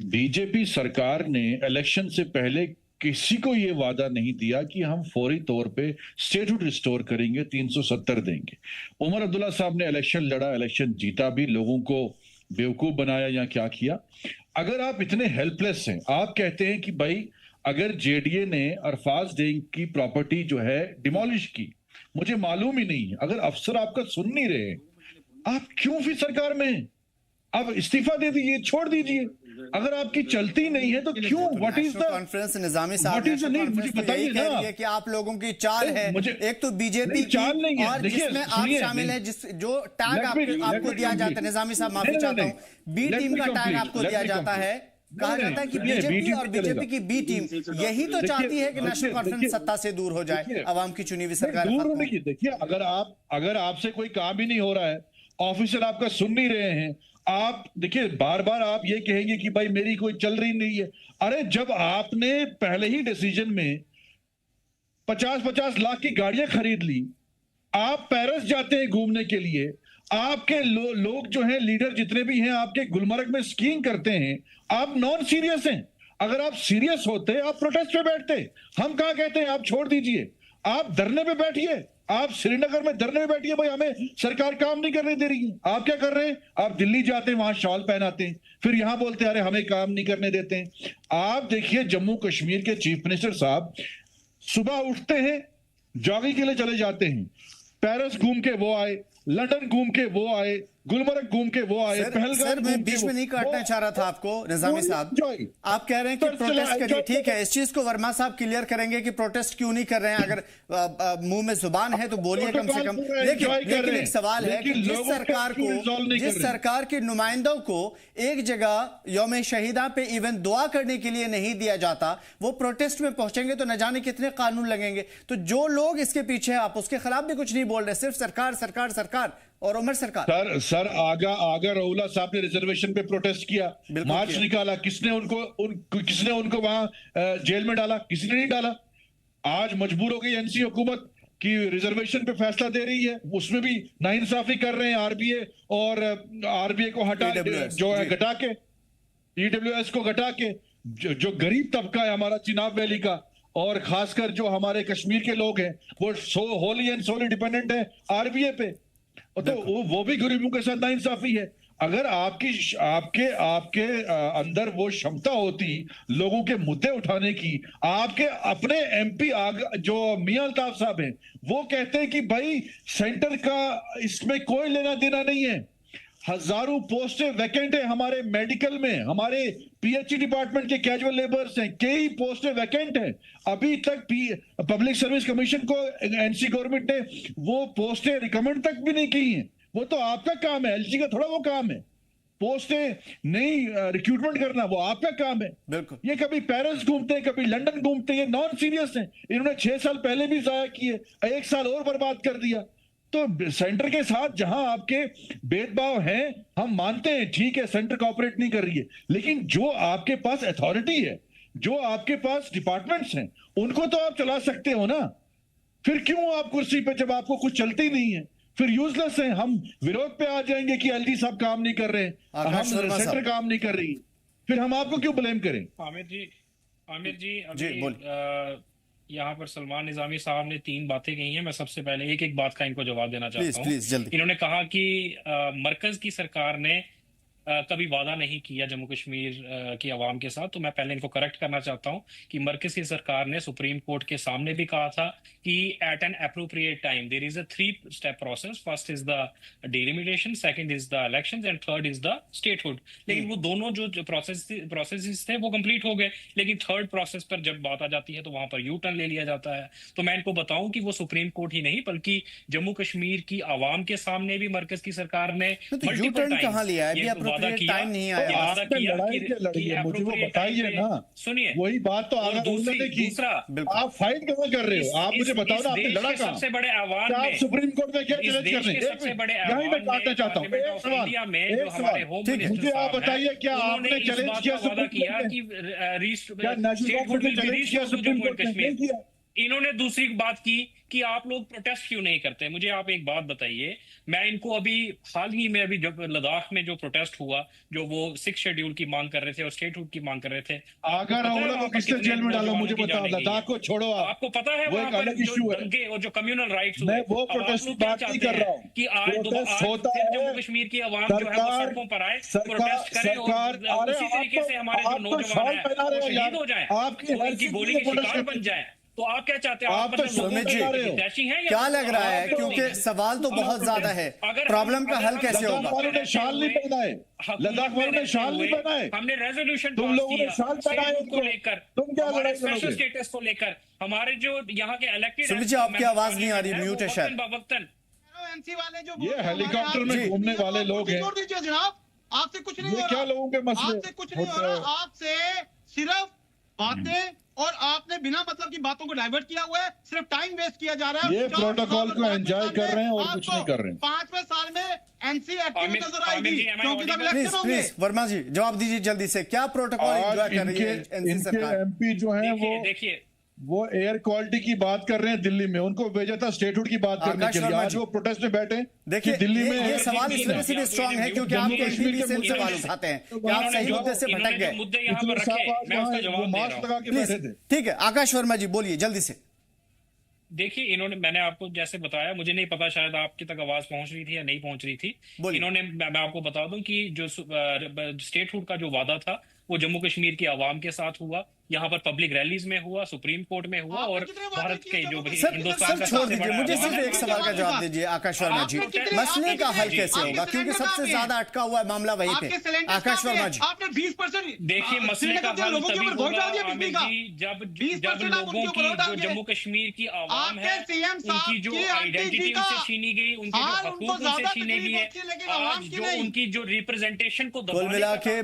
Speaker 4: बीजेपी सरकार ने इलेक्शन से पहले किसी को ये वादा नहीं दिया कि हम फौरी तौर पे स्टेटहुड रिस्टोर करेंगे, 370 देंगे। उमर अब्दुल्ला साहब ने इलेक्शन लड़ा, इलेक्शन जीता भी, लोगों को बेवकूफ बनाया या क्या किया। अगर आप इतने हेल्पलेस हैं, आप कहते हैं कि भाई अगर जेडीए ने अरफाज डेंग की प्रॉपर्टी जो है डिमोलिश की, मुझे मालूम ही नहीं है, अगर अफसर आपका सुन नहीं रहे, आप क्यों फिर सरकार में? आप इस्तीफा दे दीजिए, छोड़ दीजिए। अगर आपकी चलती नहीं है तो क्यों? What is the
Speaker 1: conference? Nizami साहब
Speaker 4: मुझे बताइए ना
Speaker 1: कि आप लोगों की चाल है, एक तो बीजेपी
Speaker 4: चाल नहीं है,
Speaker 1: और जिसमें आप शामिल है, जिस जो टैग आपको दिया जाता है, निजामी साहब माफी चाहता हूँ, बी टीम का टैग आपको दिया जाता है। कहा जाता है कि बीजेपी और बीजेपी की बी टीम यही तो चाहती है कि नेशनल कॉन्फ्रेंस सत्ता से दूर हो जाए, अवाम की चुनी हुई सरकार
Speaker 4: दूर होने की। देखिए अगर आपसे कोई काम ही नहीं हो रहा है, ऑफिसर आपका सुन नहीं रहे हैं, आप देखिए बार बार आप ये कहेंगे कि भाई मेरी कोई चल रही नहीं है। अरे जब आपने पहले ही डिसीजन में 50-50 लाख की गाड़ियां खरीद ली, आप पेरिस जाते हैं घूमने के लिए, आपके लोग जो हैं, लीडर जितने भी हैं, आपके गुलमर्ग में स्कीइंग करते हैं, आप नॉन सीरियस हैं। अगर आप सीरियस होते आप प्रोटेस्ट पे बैठते। हम कहां कहते हैं आप छोड़ दीजिए, आप धरने पे बैठिए, आप श्रीनगर में धरने पे बैठिए, भाई हमें सरकार काम नहीं करने दे रही है। आप क्या कर रहे हैं, आप दिल्ली जाते हैं, वहां शॉल पहनाते हैं, फिर यहां बोलते हैं अरे हमें काम नहीं करने देते हैं। आप देखिए जम्मू कश्मीर के चीफ मिनिस्टर साहब सुबह उठते हैं, जॉगिंग के लिए चले जाते हैं, पेरिस घूम के वो आए, लंदन घूम के वो आए, गुलमर्ग घूम के वो आए,
Speaker 1: सर मैं बीच में नहीं काटना चाह रहा था आपको निजामी साहब। आप कह रहे हैं कि प्रोटेस्ट करिए, ठीक है, इस चीज को वर्मा साहब क्लियर करेंगे कि प्रोटेस्ट क्यों नहीं कर रहे हैं। अगर मुंह में जुबान है तो बोलिए कम से कम। लेकिन एक सवाल है कि जिस सरकार के नुमाइंदों को एक जगह यौम शहीदा पे इवन दुआ करने के लिए नहीं दिया जाता, वो प्रोटेस्ट में पहुंचेंगे तो न जाने कितने कानून लगेंगे। तो जो लोग इसके पीछे हैं आप उसके खिलाफ भी कुछ नहीं बोल रहे, सिर्फ सरकार सरकार सरकार और उमर सरकार।
Speaker 4: सर आगा रऊला साहब ने रिजर्वेशन पे प्रोटेस्ट किया, मार्च निकाला, किसने उनको वहां जेल में डाला? किसी ने नहीं डाला। आज मजबूर हो गई एनसी हुकूमत कि रिजर्वेशन पे फैसला दे रही है, उसमें भी नाइंसाफी कर रहे हैं आरबीए और आरबीए को हटा जो है घटा के, ईडब्ल्यूएस को घटा के, जो गरीब तबका है हमारा चिनाब वैली का और खासकर जो हमारे कश्मीर के लोग हैं वो होली एंड सोली डिपेंडेंट है आरबीए पे, तो वो भी गरीबों के साथ नाइंसाफी है। अगर आपके अंदर वो क्षमता होती लोगों के मुद्दे उठाने की, आपके अपने एमपी जो मियां अल्ताफ साहब हैं वो कहते हैं कि भाई सेंटर का इसमें कोई लेना देना नहीं है, हजारों पोस्टें वैकेंट है हमारे मेडिकल में, हमारे पीएचई डिपार्टमेंट के कैजुअल लेबर्स हैं, कई पोस्टें वैकेंट हैं। अभी तक पब्लिक सर्विस कमीशन को एनसी गवर्नमेंट ने वो पोस्टें रिकमेंड तक भी नहीं की हैं। वो तो आपका काम है, एलजी का थोड़ा वो काम है पोस्टें नहीं रिक्रूटमेंट करना, वो आपका काम है।
Speaker 1: बिल्कुल।
Speaker 4: ये कभी पेरिस घूमते हैं, कभी लंदन घूमते हैं, नॉन सीरियस हैं। इन्होंने 6 साल पहले भी जाया किए, 1 साल और बर्बाद कर दिया। तो सेंटर के साथ जहां आपके भेदभाव हैं हम मानते हैं, ठीक है सेंटर कोऑपरेट नहीं कर रही है, लेकिन जो आपके पास अथॉरिटी है, जो आपके पास डिपार्टमेंट्स हैं, उनको तो आप चला सकते हो ना। फिर क्यों आप कुर्सी पे जब आपको कुछ चलती नहीं है, फिर यूजलेस है। हम विरोध पे आ जाएंगे कि एलजी साहब काम नहीं कर रहे हैं, हम सेंटर काम नहीं कर रही, फिर हम आपको क्यों ब्लेम करें?
Speaker 5: आमिर जी अभी यहाँ पर सलमान निजामी साहब ने 3 बातें कही हैं। मैं सबसे पहले एक बात का इनको जवाब देना चाहता हूँ। इन्होंने कहा कि मरकज की सरकार ने कभी वादा नहीं किया जम्मू कश्मीर की आवाम के साथ। तो मैं पहले इनको करेक्ट करना चाहता हूं कि मरकज की सरकार ने सुप्रीम कोर्ट के सामने भी कहा था कि at an appropriate time there is a 3 step process. First is the delimitation, second is the elections and third is the statehood. लेकिन वो दोनों जो प्रोसेस थे वो कंप्लीट हो गए, लेकिन थर्ड प्रोसेस पर जब बात आ जाती है तो वहां पर यू टर्न ले लिया जाता है। तो मैं इनको बताऊं कि वो सुप्रीम कोर्ट ही नहीं बल्कि जम्मू कश्मीर की आवाम के सामने भी मरकज की सरकार ने मल्टीपल टाइम
Speaker 1: टाइम नहीं आया।
Speaker 4: मुझे वो बताइए ना,
Speaker 5: सुनिए
Speaker 4: वही बात तो
Speaker 5: दूसरा
Speaker 4: आप फाइट कैसे कर रहे हो? आप मुझे बताओ ना, आपने लड़ा कहां?
Speaker 5: सबसे बड़े आह्वान
Speaker 4: आप सुप्रीम कोर्ट में क्या चैलेंज कर रहे हैं?
Speaker 5: सबसे बड़े
Speaker 4: यही मैं काटना चाहता हूँ। एक सवाल मुझे आप बताइए, क्या आपने चैलेंज किया सुप्रीम कोर्ट में?
Speaker 5: इन्होंने दूसरी बात की कि आप लोग प्रोटेस्ट क्यों नहीं करते। मुझे आप एक बात बताइए, मैं इनको अभी हाल ही में अभी जब लद्दाख में जो प्रोटेस्ट हुआ, जो वो 6 शेड्यूल की मांग कर रहे थे और स्टेटहुड की मांग कर रहे थे,
Speaker 4: आगा रऊला को किसने जेल में डाला मुझे बताओ। लद्दाख को छोड़ो,
Speaker 5: आपको पता है
Speaker 4: वो एक अलग इशू है
Speaker 5: दंगे और जो कम्युनल राइट्स
Speaker 4: मैं वो प्रोटेस्ट की बात नहीं कर रहा हूँ
Speaker 5: कि आज जम्मू कश्मीर की आवाम जो है वो सड़कों पर आए, प्रोटेस्ट करें और उसी तरीके से हमारे जो नौजवान हैं वो शहीद हो जाए, उनकी गोली के शिकार बन जाए। तो आप क्या चाहते हैं?
Speaker 4: आप तो सुमित जी
Speaker 1: क्या लग रहा है, क्योंकि सवाल तो बहुत ज्यादा है, प्रॉब्लम का हल कैसे होगा?
Speaker 4: लद्दाख वालों ने शाल नहीं पहना है, लद्दाख वालों ने शाल नहीं पहना है,
Speaker 5: हमने रेजोल्यूशन
Speaker 4: तुम लोगों ने शाल पहना है उनको
Speaker 5: लेकर,
Speaker 4: तुम क्या लड़ाई करोगे?
Speaker 5: स्टेटस को लेकर हमारे जो यहाँ के इलेक्टेड।
Speaker 1: सुमित जी आपकी आवाज नहीं आ रही, म्यूट है शायद।
Speaker 6: एनसी वाले जो
Speaker 4: ये हेलीकॉप्टर में घूमने वाले लोग हैं।
Speaker 6: छोड़ दीजिए जनाब, आपसे कुछ नहीं हो रहा,
Speaker 4: क्या लोगों के मसले?
Speaker 6: आपसे कुछ नहीं हो रहा, आपसे सिर्फ बातें और आपने बिना मतलब की बातों को डाइवर्ट किया हुआ है, सिर्फ टाइम वेस्ट किया जा रहा है।
Speaker 4: ये प्रोटोकॉल को एंजॉय कर रहे हैं और कुछ नहीं कर रहे हैं।
Speaker 6: 5वें साल में एनसी एक्टिव नजर आएगी क्योंकि तब इलेक्शन होंगे।
Speaker 1: प्लीज वर्मा जी जवाब दीजिए जल्दी से, क्या प्रोटोकॉल एंजॉय कर रही है एनसी सरकार?
Speaker 4: एमपी जो है वो
Speaker 5: देखिए
Speaker 4: वो एयर क्वालिटी की बात कर रहे हैं दिल्ली में, उनको भेजा था स्टेटहुड की बात करने के लिए। आज वो प्रोटेस्ट में बैठे।
Speaker 1: देखिए
Speaker 4: दिल्ली में
Speaker 1: ये सवाल इस वजह से भी स्ट्रांग है क्योंकि आप एनपीपी से सवाल उठाते हैं कि आप सही मुद्दे से भटक गए।
Speaker 5: मुद्दे यहाँ पर रखे, मैं उसका जवाब दे रहा हूँ।
Speaker 1: प्लीज ठीक है आकाश वर्मा जी बोलिए जल्दी से।
Speaker 5: देखिए मैंने आपको जैसे बताया, मुझे नहीं पता शायद आपकी तक आवाज पहुंच रही थी या नहीं पहुंच रही थी। मैं आपको बता दूं कि जो स्टेटहुड का जो वादा था वो जम्मू कश्मीर की आवाम के साथ हुआ, यहाँ पर पब्लिक रैलीज में हुआ, सुप्रीम कोर्ट में हुआ, और भारत के जो हिंदुस्तान का
Speaker 1: छोड़ दीजिए, मुझे सिर्फ एक सवाल का जवाब दीजिए आकाश वर्मा जी, मसले का हल कैसे होगा क्योंकि सबसे ज्यादा अटका हुआ है मामला वहीं पे। आकाश वर्मा जी
Speaker 6: आपने 20%
Speaker 5: देखिए मसले का हल तभी होगा आमिर जी जब लोगों की जो जम्मू कश्मीर की आवाम है उनकी जो आइडेंटिटी उनसे छीनी गई, उनके जो हकूक उनसे छीने गए, आज जो उनकी जो रिप्रेजेंटेशन को
Speaker 1: कुल मिला के